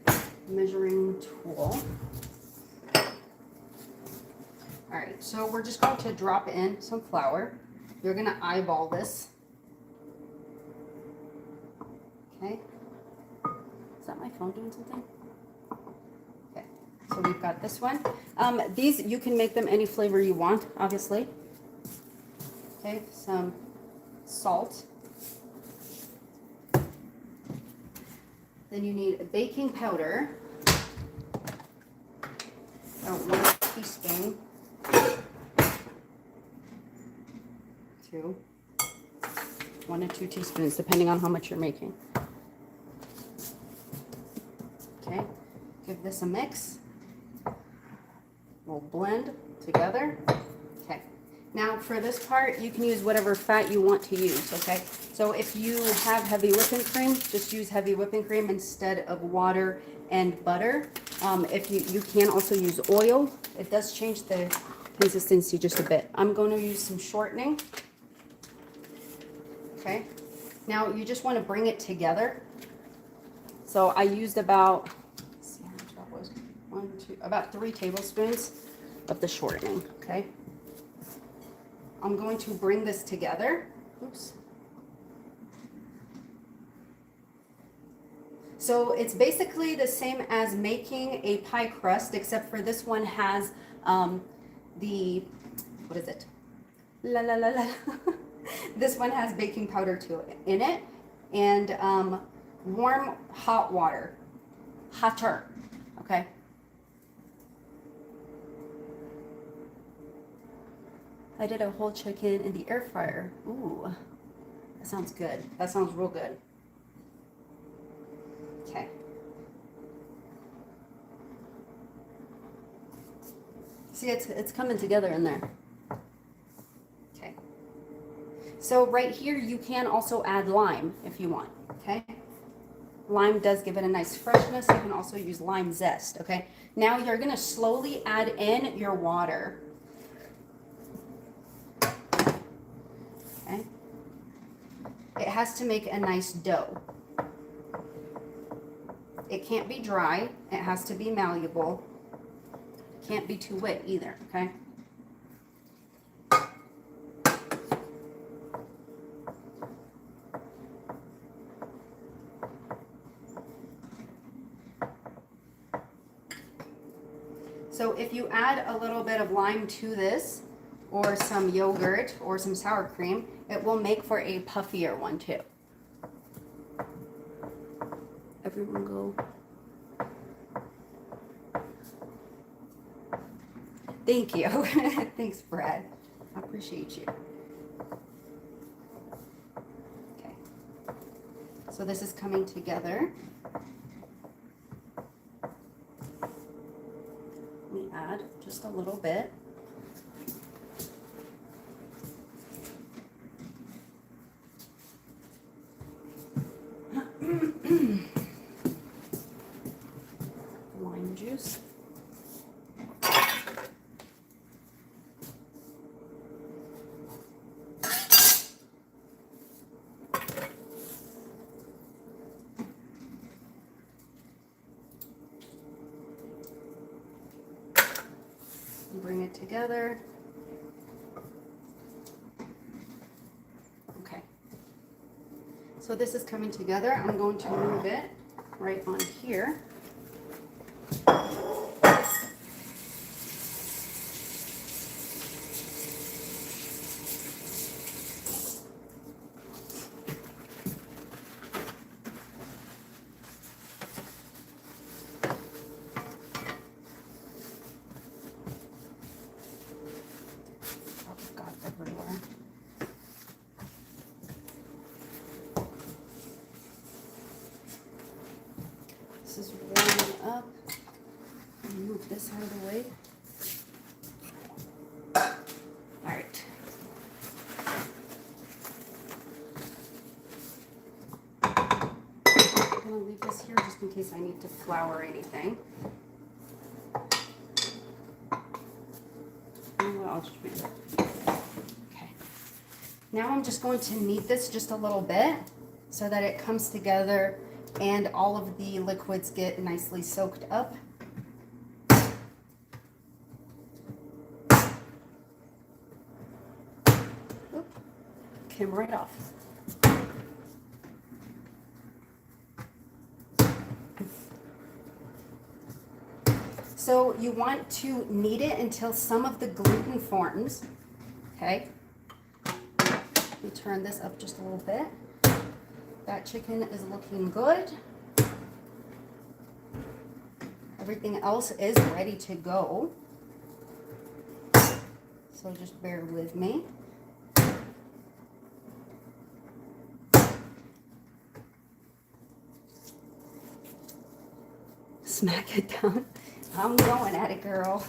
Speaker 1: a measuring tool. All right, so we're just going to drop in some flour. You're gonna eyeball this. Okay. Is that my phone doing something? Okay, so we've got this one. These, you can make them any flavor you want, obviously. Okay, some salt. Then you need baking powder. About 1 teaspoon. 1 to 2 teaspoons, depending on how much you're making. Okay, give this a mix. We'll blend together. Okay, now for this part, you can use whatever fat you want to use, okay? So if you have heavy whipping cream, just use heavy whipping cream instead of water and butter. If you can also use oil. It does change the consistency just a bit. I'm going to use some shortening. Okay, now you just want to bring it together. So I used about, let's see how much that was, about 3 tablespoons of the shortening. Okay, I'm going to bring this together. Oops. So it's basically the same as making a pie crust, except for this one has the, what is it? La la la la. This one has baking powder in it, and warm hot water, hotter, okay? I did a whole chicken in the air fryer. Ooh, that sounds good. That sounds real good. Okay. See, it's coming together in there. Okay. So right here, you can also add lime if you want, okay? Lime does give it a nice freshness. You can also use lime zest, okay? Now you're gonna slowly add in your water. Okay? It has to make a nice dough. It can't be dry. It has to be malleable. It can't be too wet either, okay? So if you add a little bit of lime to this, or some yogurt, or some sour cream, it will make for a puffier one too. Everyone go. Thank you. Thanks, Brad. I appreciate you. Okay. So this is coming together. Let me add just a little bit. Lime juice. right together. Okay. So this is coming together. I'm going to move it right on here. Everywhere. This is warming up. Move this out of the way. All right. I'm gonna leave this here just in case I need to flour anything. I'll just move it. Now I'm just going to knead this just a little bit so that it comes together and all of the liquids get nicely soaked up. Oop, came right off. So you want to knead it until some of the gluten forms, okay? Let me turn this up just a little bit. That chicken is looking good. Everything else is ready to go. So just bear with me. Smack it down. I'm going at it, girl.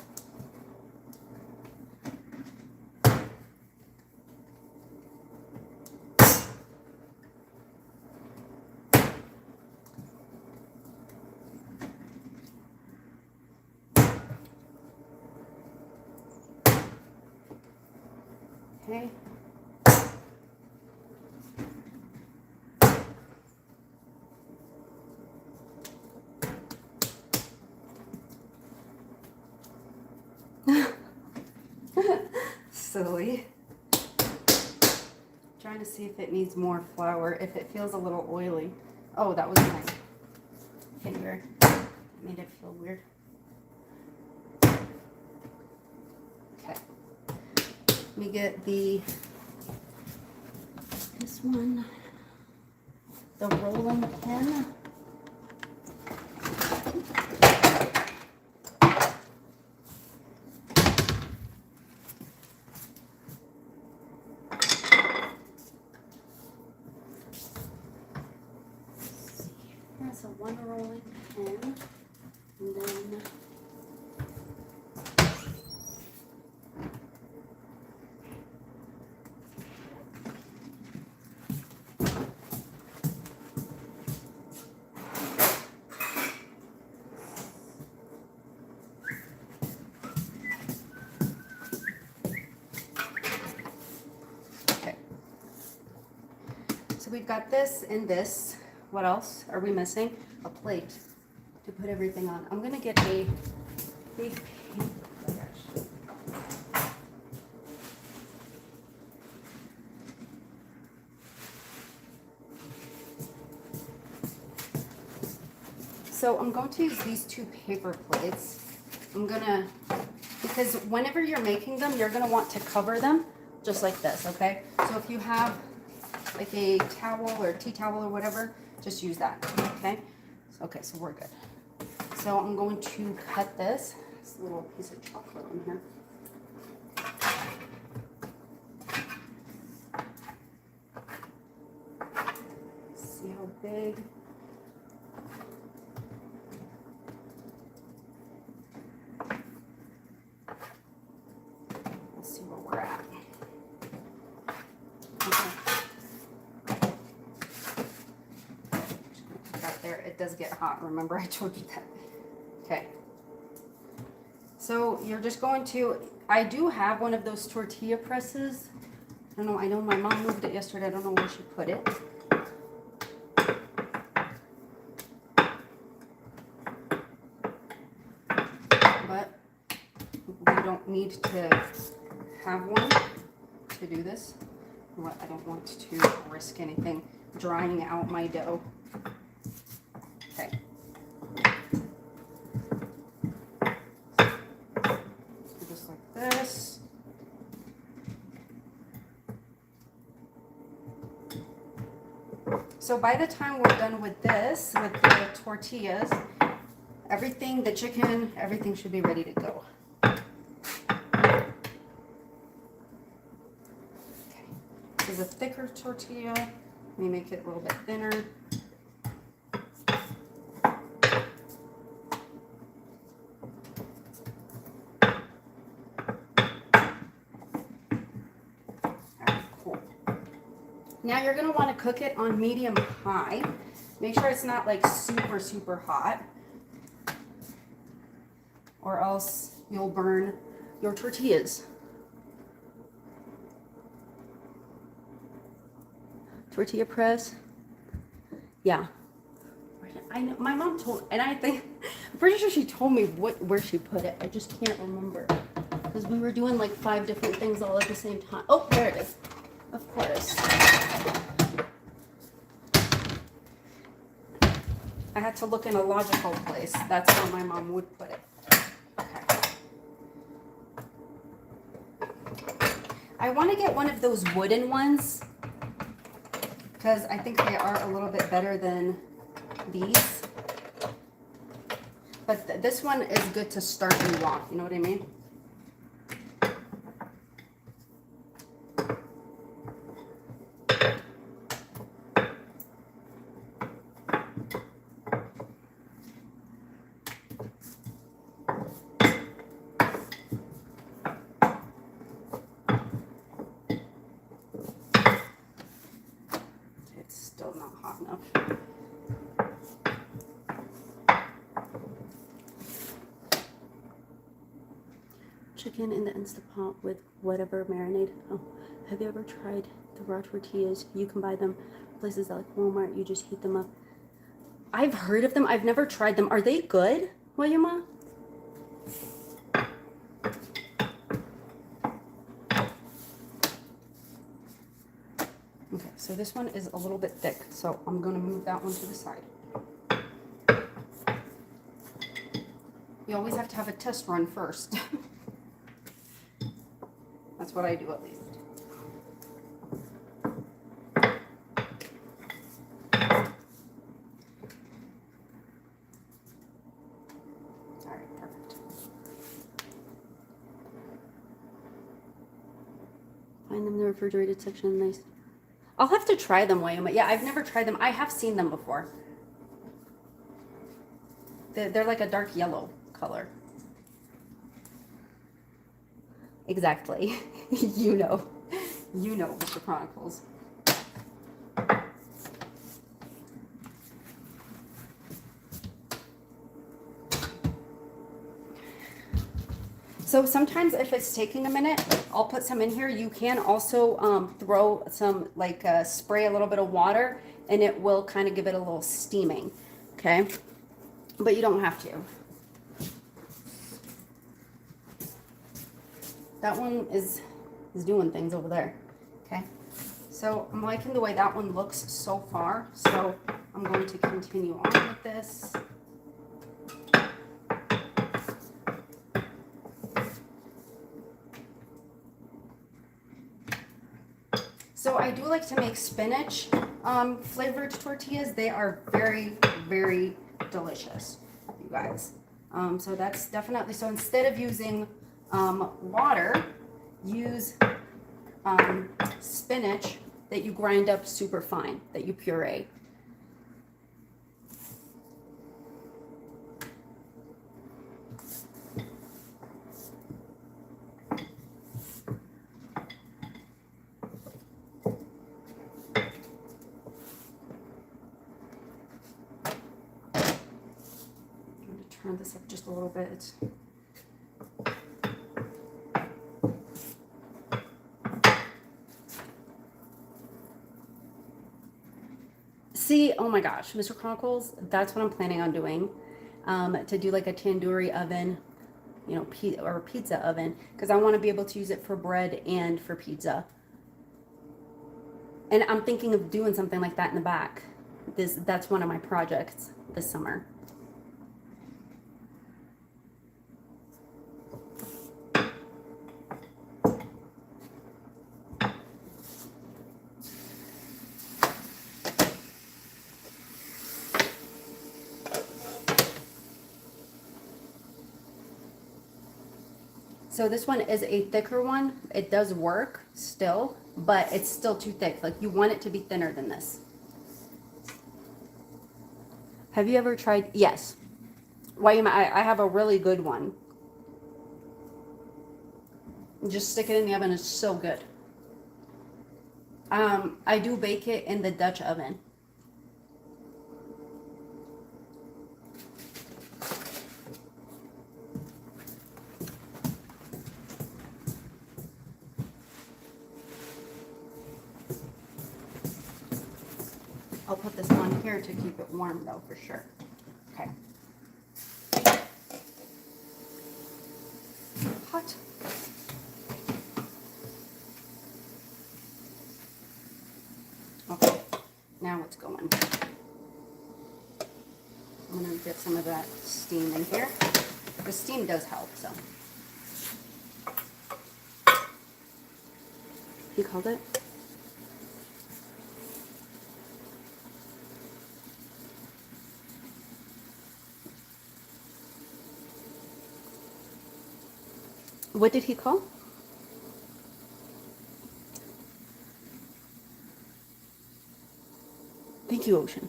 Speaker 1: Okay. Silly. Trying to see if it needs more flour, if it feels a little oily. Oh, that was my finger. Made it feel weird. Okay. Let me get this one, the rolling pin. There's a one rolling pin, and then we've got this and this. What else are we missing? A plate to put everything on. I'm gonna get a big paintbrush. So I'm going to use these two paper plates. Because whenever you're making them, you're gonna want to cover them just like this, okay? So if you have like a towel or tea towel or whatever, just use that, okay? So we're good. So I'm going to cut this little piece of chocolate in here. See how big? Let's see where we're at. It does get hot. Remember I told you that. Okay. So you're just going to, I do have one of those tortilla presses. I don't know, I know my mom moved it yesterday. I don't know where she put it. But we don't need to have one to do this. I don't want to risk anything drying out my dough. Okay. Just like this. So by the time we're done with this, with the tortillas, everything, the chicken, everything should be ready to go. Okay. This is a thicker tortilla. Let me make it a little bit thinner. Now you're going to want to cook it on medium high. Make sure it's not like super, super hot, or else you'll burn your tortillas. Tortilla press. Yeah. I know my mom told, and I think, I'm pretty sure she told me where she put it. I just can't remember. Because we were doing like 5 different things all at the same time. Oh, there it is. Of course. I had to look in a logical place. That's where my mom would put it. Okay. I want to get one of those wooden ones because I think they are a little bit better than these. But this one is good to start and walk. You know what I mean? Still not hot enough. Chicken in the Instant Pot with whatever marinade. Oh, have you ever tried the raw tortillas? You can buy them places like Walmart. You just heat them up. I've heard of them. I've never tried them. Are they good, Williama? Okay, so this one is a little bit thick, so I'm going to move that one to the side. You always have to have a test run first. That's what I do, at least. All right, perfect. Find them in the refrigerated section. Nice. I'll have to try them, William. Yeah, I've never tried them. I have seen them before. They're like a dark yellow color. Exactly. You know, Mr. Chronicles. So sometimes if it's taking a minute, I'll put some in here. You can also throw some, like spray a little bit of water, and it will kind of give it a little steaming, okay? But you don't have to. That one is doing things over there, okay? So I'm liking the way that one looks so far, so I'm going to continue on with this. So I do like to make spinach flavored tortillas. They are very, very delicious, you guys. So that's definitely, so instead of using water, use spinach that you grind up super fine, that you puree. Turn this up just a little bit. See, oh my gosh, Mr. Chronicles, that's what I'm planning on doing. To do like a tandoori oven you know, pizza oven, because I want to be able to use it for bread and for pizza. And I'm thinking of doing something like that in the back. That's one of my projects this summer. So this one is a thicker one. It does work still, but it's still too thick. Like, you want it to be thinner than this. Have you ever tried? Yes. Why I have a really good one. Just stick it in the oven. It's so good. I do bake it in the Dutch oven. I'll put this on here to keep it warm though, for sure. Okay. Hot. Okay, now it's going. I'm gonna get some of that steam in here. The steam does help, so. You called it? What did he call? Thank you, Ocean.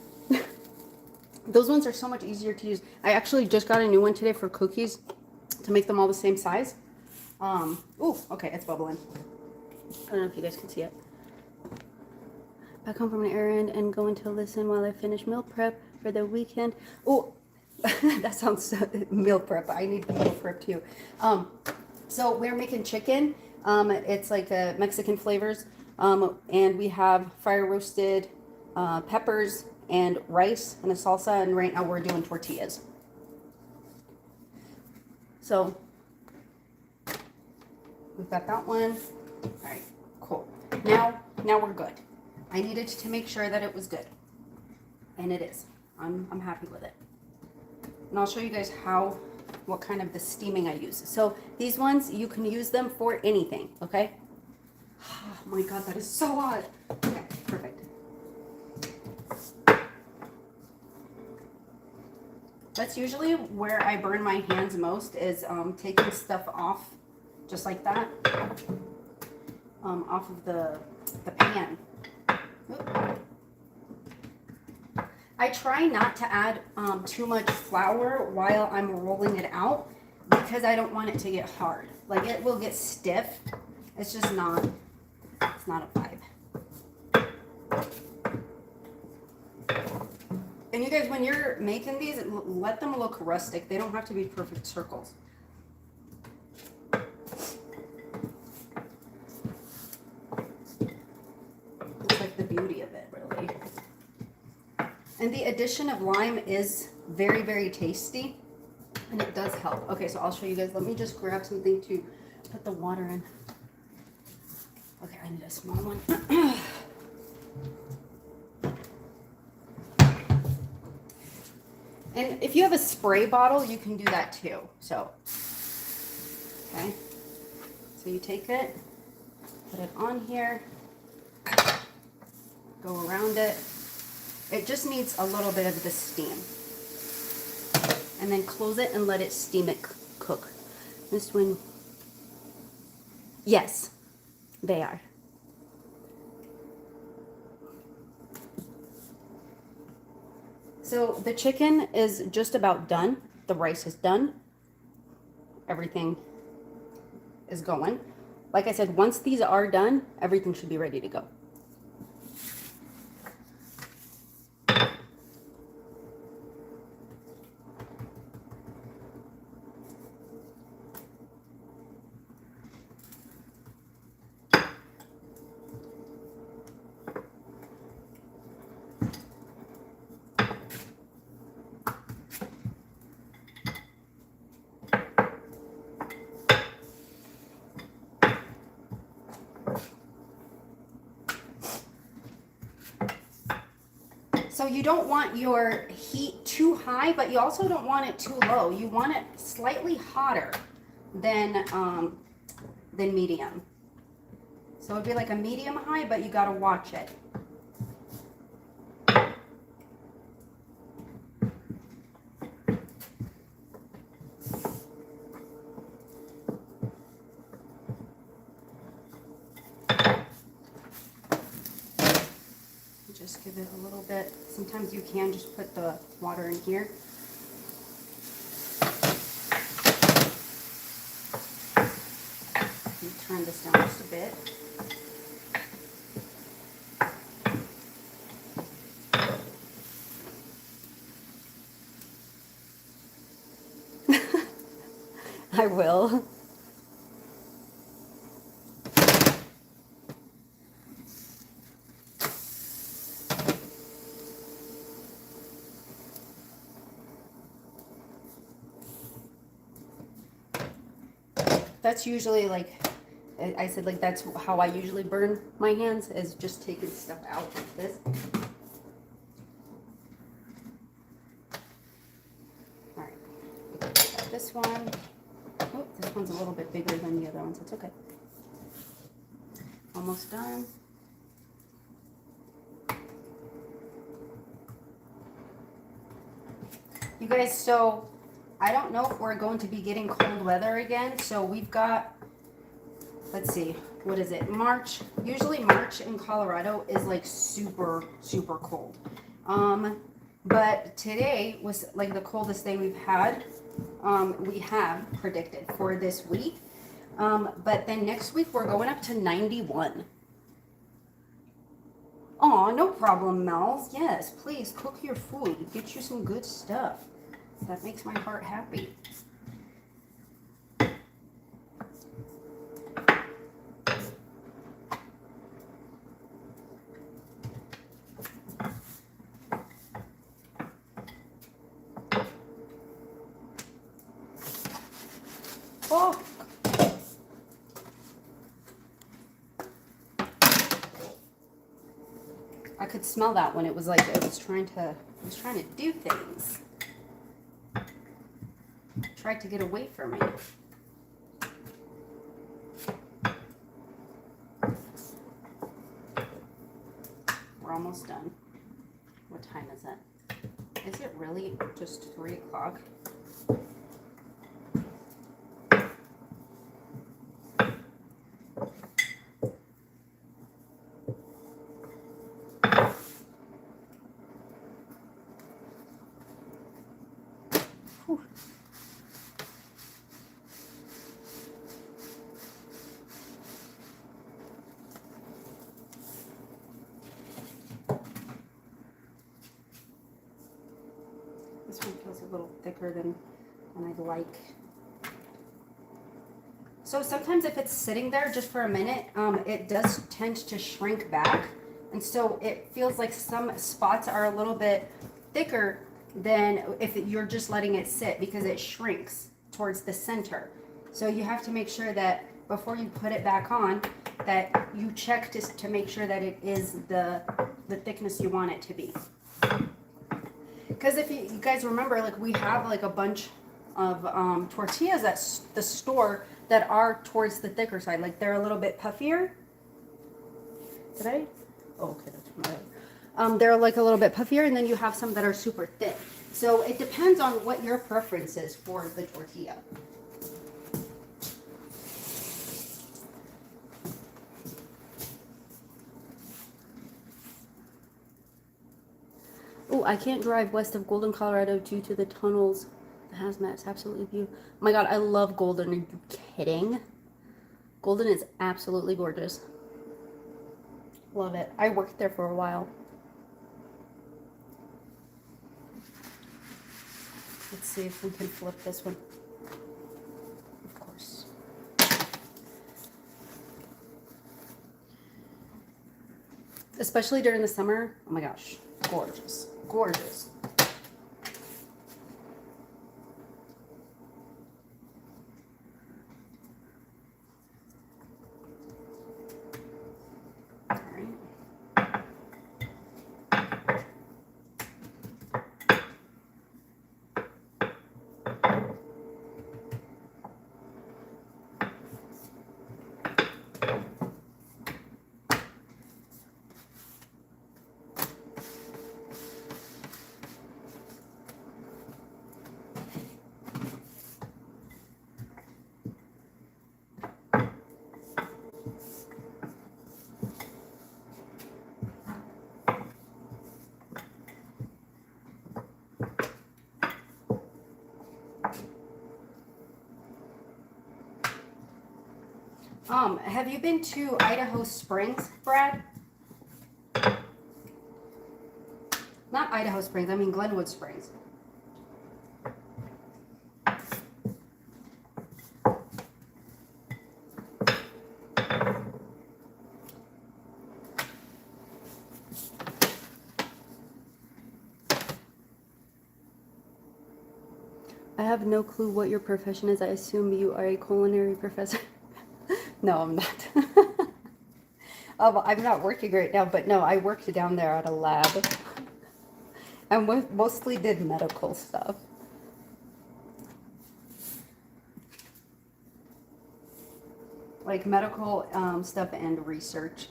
Speaker 1: Those ones are so much easier to use. I actually just got a new one today for cookies to make them all the same size. Ooh, okay, it's bubbling. I don't know if you guys can see it. Back home from an errand and going to listen while I finish meal prep for the weekend. Oh, that sounds so, meal prep. I need the meal prep too. So we're making chicken. It's like Mexican flavors. And we have fire roasted peppers and rice and a salsa. And right now we're doing tortillas. So we've got that one. All right, cool. Now we're good. I needed to make sure that it was good, and it is. I'm happy with it. And I'll show you guys what kind of the steaming I use. So these ones, you can use them for anything, okay? Oh my God, that is so hot. Okay, perfect. That's usually where I burn my hands most, is taking stuff off, just like that, off of the pan. Oop. I try not to add too much flour while I'm rolling it out, because I don't want it to get hard. Like, it will get stiff. It's just not, it's not a vibe. And you guys, when you're making these, let them look rustic. They don't have to be perfect circles. It's like the beauty of it, really. And the addition of lime is very, very tasty, and it does help. Okay, so I'll show you guys. Let me just grab something to put the water in. Okay, I need a small one. And if you have a spray bottle, you can do that too. So, okay. So you take it, put it on here, go around it. It just needs a little bit of the steam. And then close it and let it steam it cook. This one, yes, they are. So the chicken is just about done. The rice is done. Everything is going. Like I said, once these are done, everything should be ready to go. So you don't want your heat too high, but you also don't want it too low. You want it slightly hotter than medium. So it'd be like a medium high, but you gotta watch it. Just give it a little bit. Sometimes you can just put the water in here. Turn this down just a bit. I will. That's usually like, I said, like that's how I usually burn my hands, is just taking stuff out like this. All right, this one. Oh, this one's a little bit bigger than the other ones. It's okay. Almost done. You guys, so I don't know if we're going to be getting cold weather again. So we've got, let's see, what is it? March. Usually March in Colorado is like super, super cold. But today was like the coldest day we've had. We have predicted for this week. But then next week we're going up to 91. Aw, no problem, Mels. Yes, please cook your food. Get you some good stuff. That makes my heart happy. Oh. I could smell that when it was like it was trying to do things. Tried to get away from me. We're almost done. What time is it? Is it really just 3 o'clock? This one feels a little thicker than I'd like. So sometimes if it's sitting there just for a minute, it does tend to shrink back. And so it feels like some spots are a little bit thicker than if you're just letting it sit, because it shrinks towards the center. So you have to make sure that before you put it back on, that you check to make sure that it is the thickness you want it to be. Because if you guys remember, like we have like a bunch of tortillas at the store that are towards the thicker side. Like they're a little bit puffier. Did I? Oh, okay, that's right. They're like a little bit puffier, and then you have some that are super thick. So it depends on what your preference is for the tortilla. Oh, I can't drive west of Golden, Colorado due to the tunnels. The hazmat's absolutely beautiful. Oh my God, I love Golden. Are you kidding? Golden is absolutely gorgeous. Love it. I worked there for a while. Let's see if we can flip this one. Of course. Especially during the summer. Oh my gosh. Gorgeous. Gorgeous. Have you been to Idaho Springs, Brad? Not Idaho Springs, I mean Glenwood Springs. I have no clue what your profession is. I assume you are a culinary professor. No, I'm not. I'm not working right now, but no, I worked down there at a lab. I mostly did medical stuff. Like medical stuff and research.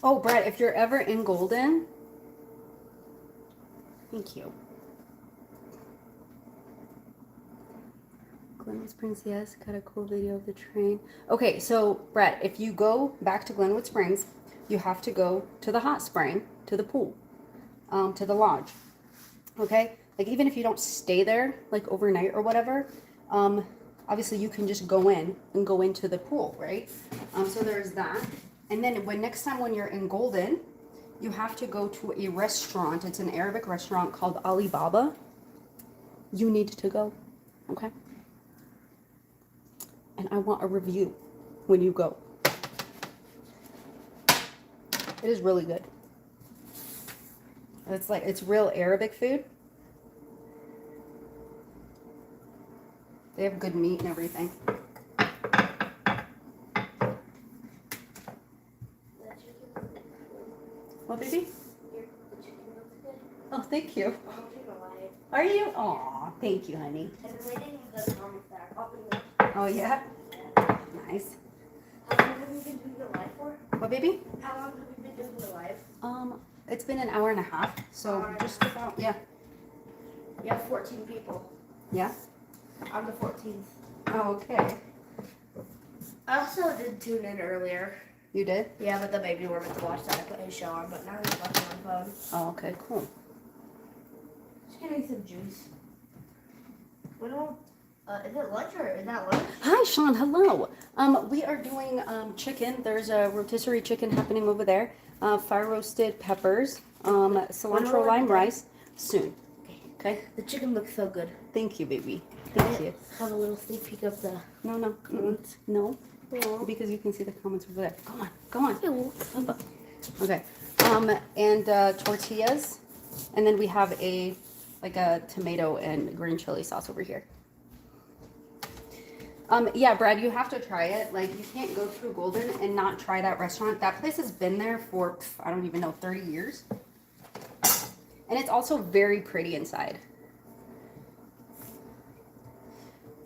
Speaker 1: Oh, Brett, if you're ever in Golden, thank you. Glenwood Springs, yes, got a cool video of the train. Okay, so Brett, if you go back to Glenwood Springs, you have to go to the hot spring, to the pool, to the lodge. Okay, like even if you don't stay there like overnight or whatever, obviously you can just go in and go into the pool, right? So there's that. And then next time when you're in Golden, you have to go to a restaurant. It's an Arabic restaurant called Alibaba. You need to go, okay? And I want a review when you go. It is really good. It's real Arabic food. They have good meat and everything. What, baby? Oh, thank you. Are you? Aw, thank you, honey. Oh, yeah? Nice.
Speaker 2: How long have you been doing the live for?
Speaker 1: What, baby?
Speaker 2: How long have you been doing the live?
Speaker 1: It's been an hour and a half, so just about, yeah.
Speaker 2: You have 14 people.
Speaker 1: Yeah?
Speaker 2: I'm the 14th.
Speaker 1: Oh, okay.
Speaker 2: I also did tune in earlier.
Speaker 1: You did?
Speaker 2: Yeah, but the baby were meant to watch that. I put his show on, but now he's watching my phone.
Speaker 1: Oh, okay, cool.
Speaker 2: Just getting some juice. We don't. Is it lunch or is that lunch?
Speaker 1: Hi, Sean. Hello. We are doing chicken. There's a rotisserie chicken happening over there. Fire roasted peppers, cilantro lime rice. Soon. Okay.
Speaker 2: The chicken looks so good.
Speaker 1: Thank you, baby. Thank you.
Speaker 2: Have a little sneak peek of the
Speaker 1: No.
Speaker 2: comments.
Speaker 1: No.
Speaker 2: Aw.
Speaker 1: Because you can see the comments over there. Come on.
Speaker 2: Ew.
Speaker 1: Okay. And tortillas, and then we have a tomato and green chili sauce over here. Yeah, Brad, you have to try it. Like, you can't go through Golden and not try that restaurant. That place has been there for, I don't even know, 30 years. And it's also very pretty inside.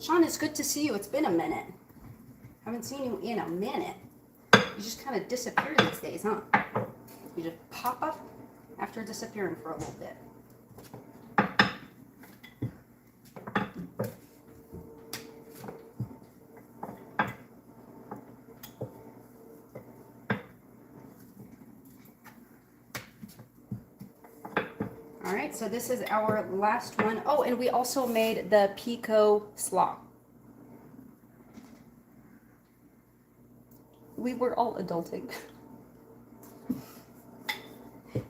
Speaker 1: Sean, it's good to see you. It's been a minute. Haven't seen you in a minute. You just kind of disappear these days, huh? You just pop up after disappearing for a little bit. All right, so this is our last one. Oh, and we also made the pico slaw. We were all adulting.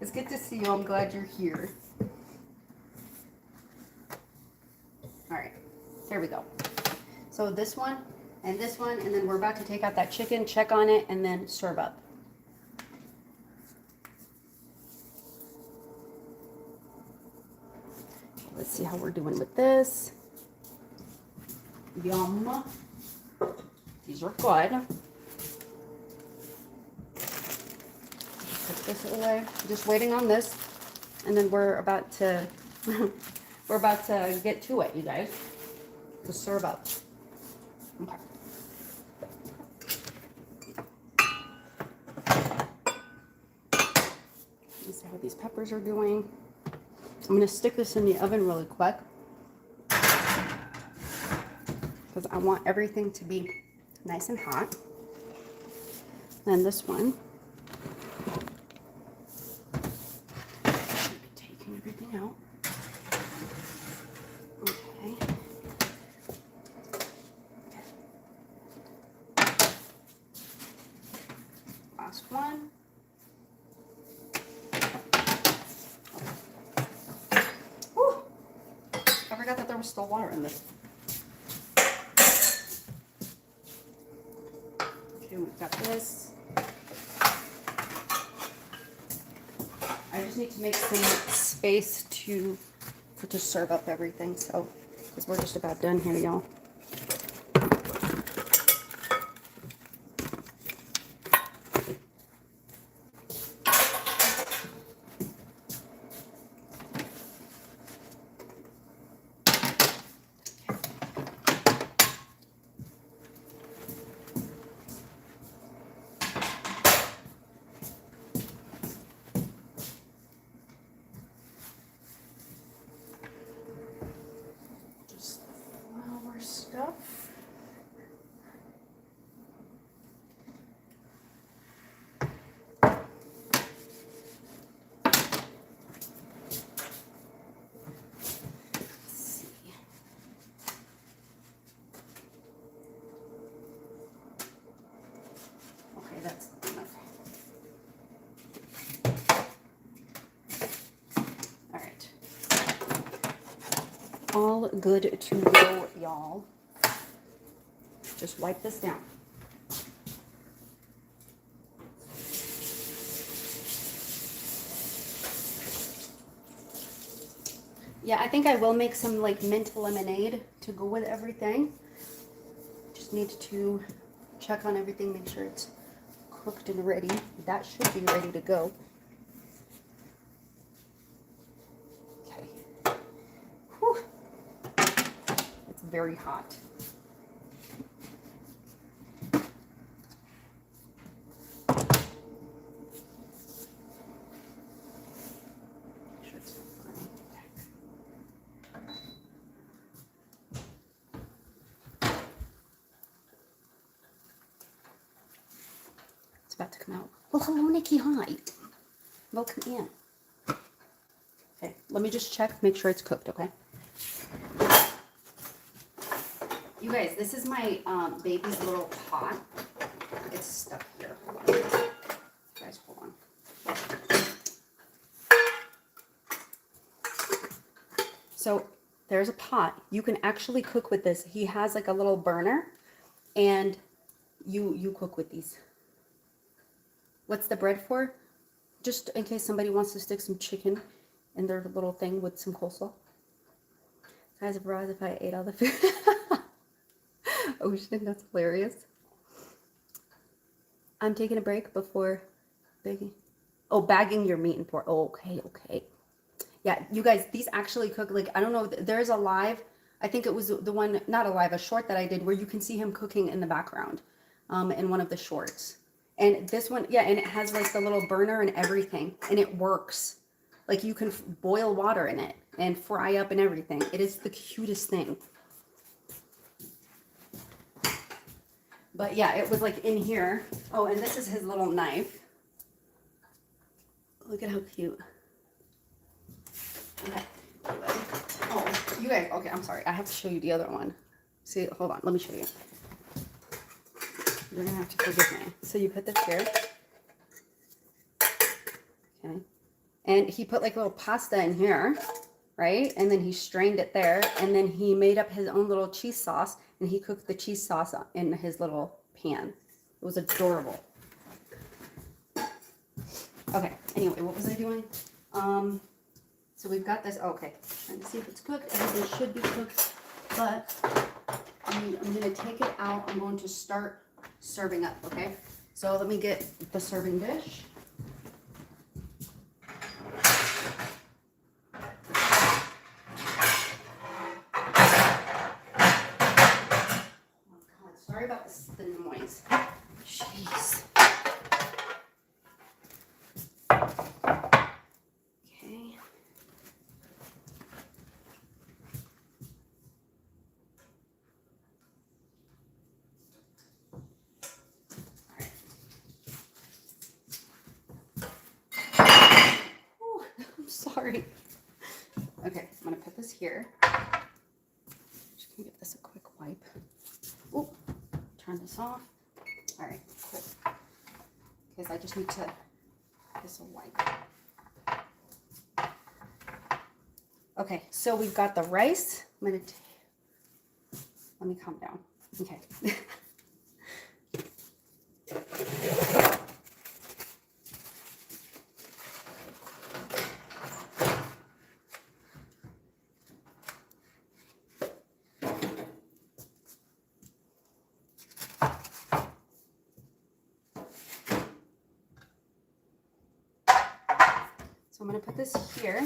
Speaker 1: It's good to see you. I'm glad you're here. All right, here we go. So this one, and then we're about to take out that chicken, check on it, and then serve up. Let's see how we're doing with this. Yum. These are good. this away. Just waiting on this, and then we're about to we're about to get to it, you guys. To serve up. Okay. Let's see how these peppers are doing. I'm gonna stick this in the oven really quick because I want everything to be nice and hot. And this one, taking everything out. Okay. Last one. Whew. I forgot that there was still water in this. Okay, we've got this. I just need to make some space to serve up everything, so because we're just about done here, y'all. Stuff. Let's see. Okay, that's enough. All right. All good to go, y'all. Just wipe this down. Yeah, I think I will make some like mint lemonade to go with everything. Just need to check on everything, make sure it's cooked and ready. That should be ready to go. Okay. Whew. It's very hot. About to come out. Well, hello, Nikki. Hi. Welcome in. Okay, let me just check, make sure it's cooked, okay? You guys, this is my baby's little pot. It's stuck here. Hold on. Guys, hold on. So there's a pot. You can actually cook with this. He has like a little burner, and you cook with these. What's the bread for? Just in case somebody wants to stick some chicken in their little thing with some coleslaw. Guys, I'm surprised if I ate all the food. Oh shit, that's hilarious. I'm taking a break before bagging. Oh, bagging your meat and pork. Oh, okay, okay. Yeah, you guys, these actually cook, like, I don't know, there's a live, I think it was the one, not a live, a short that I did where you can see him cooking in the background in one of the shorts. And this one, yeah, and it has like the little burner and everything, and it works. Like you can boil water in it and fry up and everything. It is the cutest thing. But yeah, it was like in here. Oh, and this is his little knife. Look at how cute. Okay. Oh, you guys, okay, I'm sorry. I have to show you the other one. See, hold on, let me show you. You're gonna have to forgive me. So you put this here. Okay. And he put like a little pasta in here, right? And then he strained it there. And then he made up his own little cheese sauce, and he cooked the cheese sauce in his little pan. It was adorable. Okay, anyway, what was I doing? So we've got this, okay. Trying to see if it's cooked. Everything should be cooked, but I'm gonna take it out. I'm going to start serving up, okay? So let me get the serving dish. sorry. Okay, I'm gonna put this here. Just gonna give this a quick wipe. Oh, turn this off. All right, cool. Because I just need to, this will wipe. Okay, so we've got the rice. I'm gonna, let me calm down. Okay. So I'm going to put this here,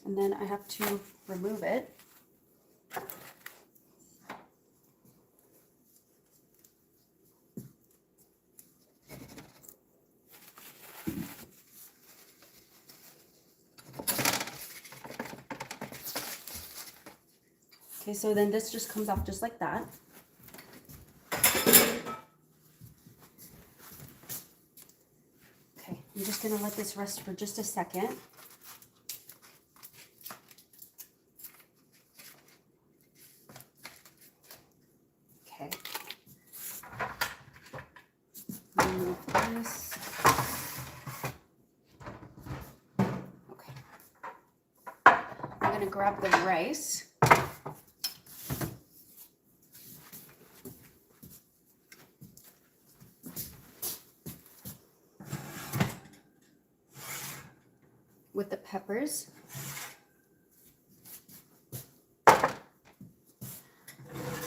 Speaker 1: and then I have to remove it. Okay, so then this just comes off just like that. Okay, I'm just going to let this rest for just a second. Okay. Remove this. Okay. I'm going to grab the rice. With the peppers.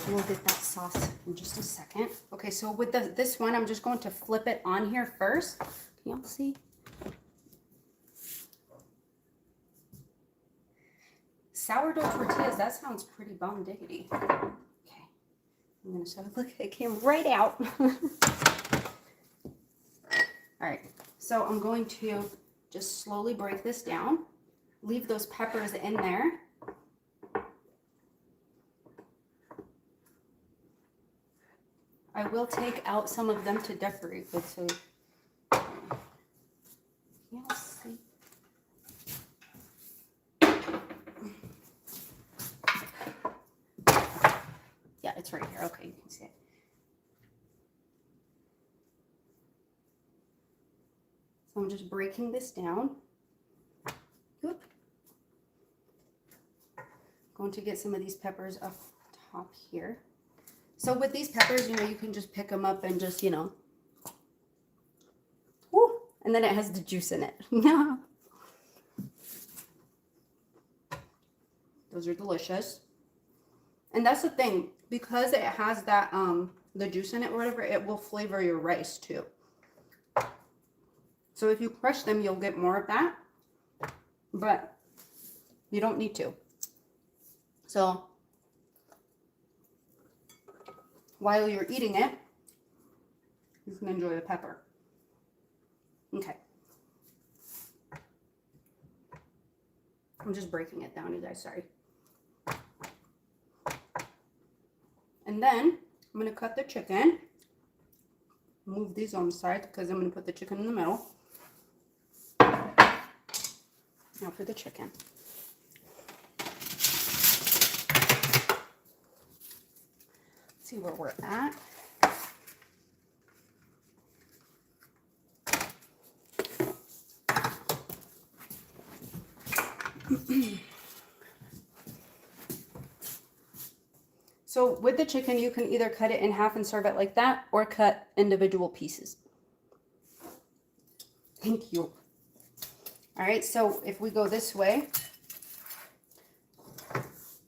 Speaker 1: We'll get that sauce in just a second. Okay, so with this one, I'm just going to flip it on here first. Can y'all see? Sourdough tortillas, that sounds pretty bomb diggity. Okay, I'm gonna show it. Look, it came right out. All right, so I'm going to just slowly break this down. Leave those peppers in there. I will take out some of them to decorate with, so you'll see. Yeah, it's right here. Okay, you can see it. So I'm just breaking this down. Oop. Going to get some of these peppers up top here. So with these peppers, you know, you can just pick them up and just, you know, whoo, and then it has the juice in it. Those are delicious. And that's the thing, because it has that, the juice in it or whatever, it will flavor your rice too. So if you crush them, you'll get more of that, but you don't need to. So while you're eating it, you can enjoy the pepper. Okay. I'm just breaking it down, you guys, sorry. And then I'm gonna cut the chicken. Move these on the side because I'm gonna put the chicken in the middle. Now for the chicken. See where we're at. So with the chicken, you can either cut it in half and serve it like that, or cut individual pieces. Thank you. All right, so if we go this way,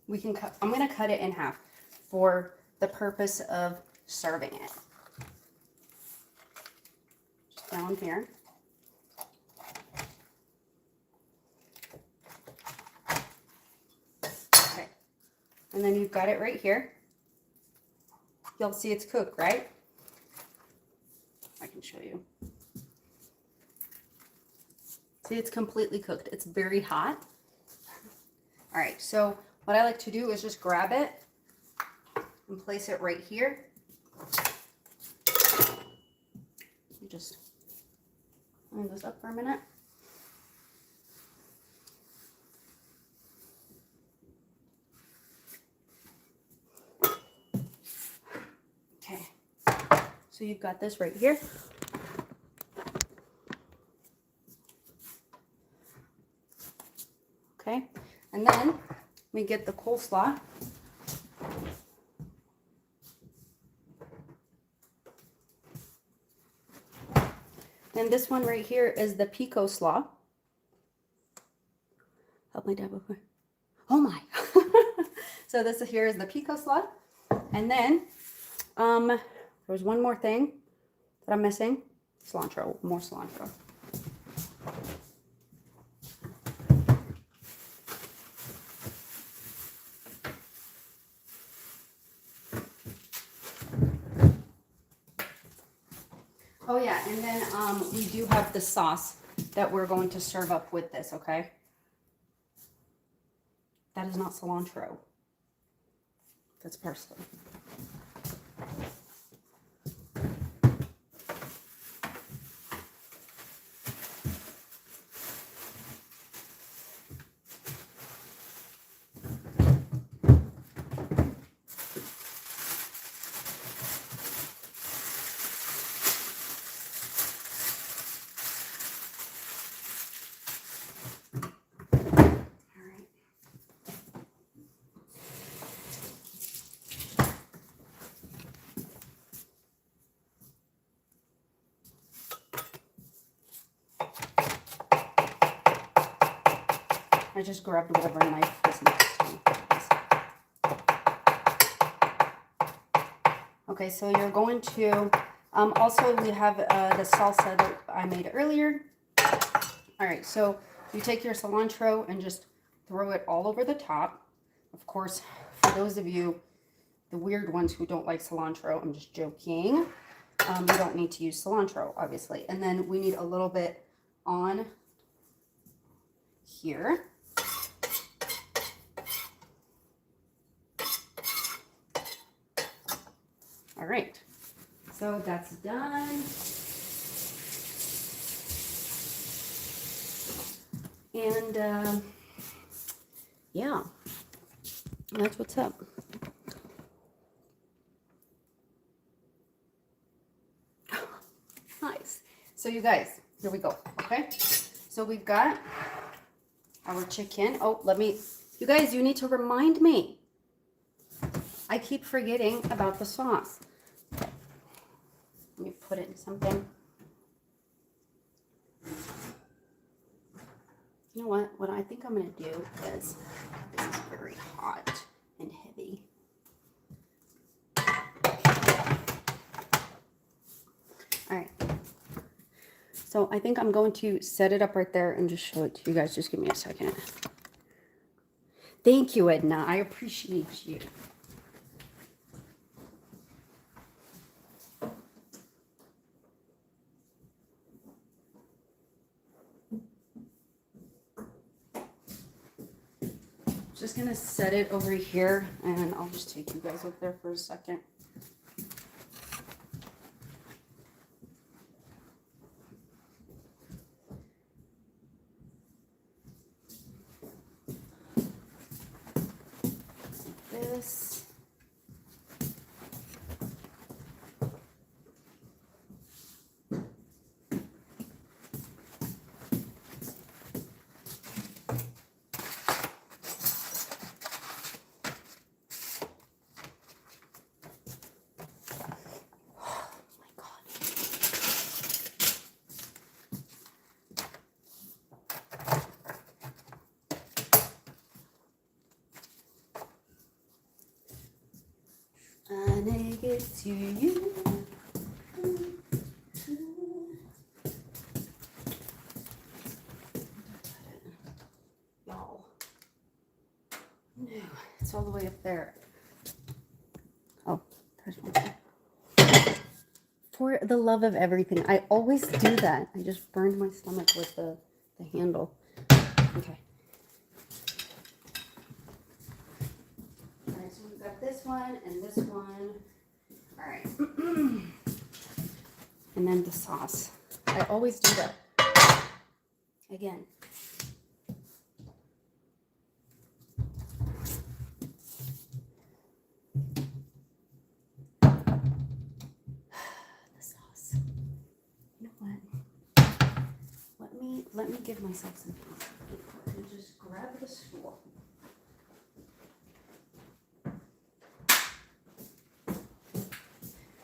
Speaker 1: we can cut, I'm gonna cut it in half for the purpose of serving it. Just down here. Okay, and then you've got it right here. You'll see it's cooked, right? I can show you. See, it's completely cooked. It's very hot. All right, so what I like to do is just grab it and place it right here. You just line this up for a minute. So you've got this right here. Okay, and then we get the coleslaw. And this one right here is the pico slaw. Help my dad before. Oh my. So this here is the pico slaw. And then there's one more thing that I'm missing. Cilantro, more cilantro. Oh yeah, and then we do have the sauce that we're going to serve up with this, okay? That is not cilantro. That's parsley. I just grabbed whatever knife was next to me. Okay, so you're going to, also we have the salsa that I made earlier. All right, so you take your cilantro and just throw it all over the top. Of course, for those of you, the weird ones who don't like cilantro, I'm just joking. You don't need to use cilantro, obviously. And then we need a little bit on here. All right, so that's done. And yeah, that's what's up. Nice. So you guys, here we go, okay? So we've got our chicken. Oh, you guys, you need to remind me. I keep forgetting about the sauce. Let me put it in something. You know what? What I think I'm going to do is, this is very hot and heavy. All right. So I think I'm going to set it up right there and just show it to you guys. Just give me a second. Thank you, Edna. I appreciate you. Just gonna set it over here and I'll just take you guys up there for a second. This. Trying to get to you. Y'all. No, it's all the way up there. Oh, there's one. For the love of everything. I always do that. I just burned my stomach with the handle. Okay. Alright, so we've got this one and this one. Alright. And then the sauce. I always do that. Again. let me give myself some peace. And just grab the stool.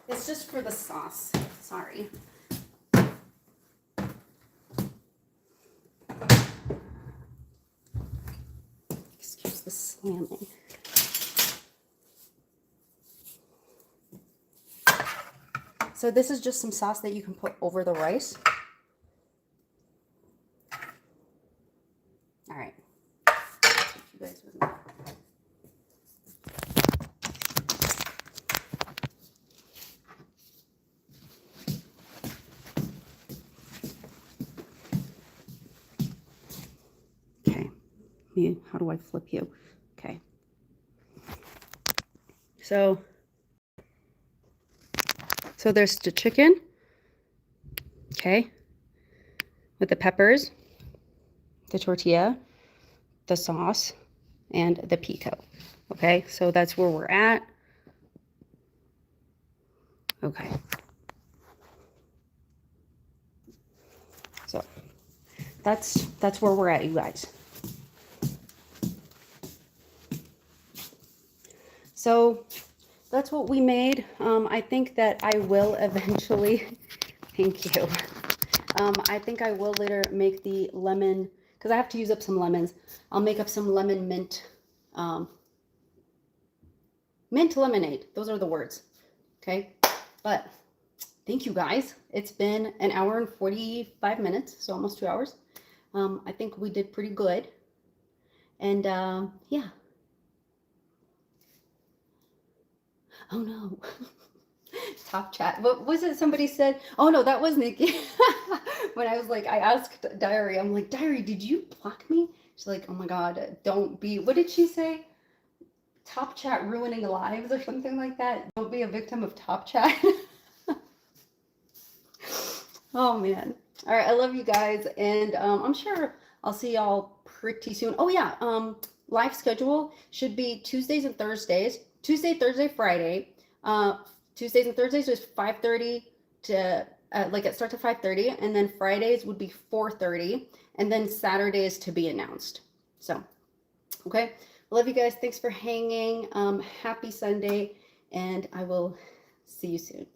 Speaker 1: It's just for the sauce. Sorry. Excuse the slamming. So this is just some sauce that you can put over the rice. All right. Take you guys with me. Okay. How do I flip you? Okay. So there's the chicken, okay, with the peppers, the tortilla, the sauce, and the pico. Okay, so that's where we're at. Okay. So that's where we're at, you guys. So that's what we made. I think that I will eventually, thank you. I think I will later make the lemon, because I have to use up some lemons. I'll make up some lemon mint, mint lemonade. Those are the words. Okay. But thank you guys. It's been an hour and 45 minutes, so almost 2 hours. I think we did pretty good. And yeah. Oh no. Top chat. What was it somebody said? Oh no, that was Nikki. When I was like, I asked Diary, I'm like, Diary, did you block me? She's like, oh my God, don't be, what did she say? Top chat ruining lives or something like that. Don't be a victim of top chat. Oh man. All right, I love you guys, and I'm sure I'll see y'all pretty soon. Oh yeah, live schedule should be Tuesdays and Thursdays. Tuesday, Thursday, Friday. Tuesdays and Thursdays is 5:30 to like it starts at 5:30, and then Fridays would be 4:30, and then Saturdays to be announced. So, okay, I love you guys. Thanks for hanging. Happy Sunday, and I will see you soon.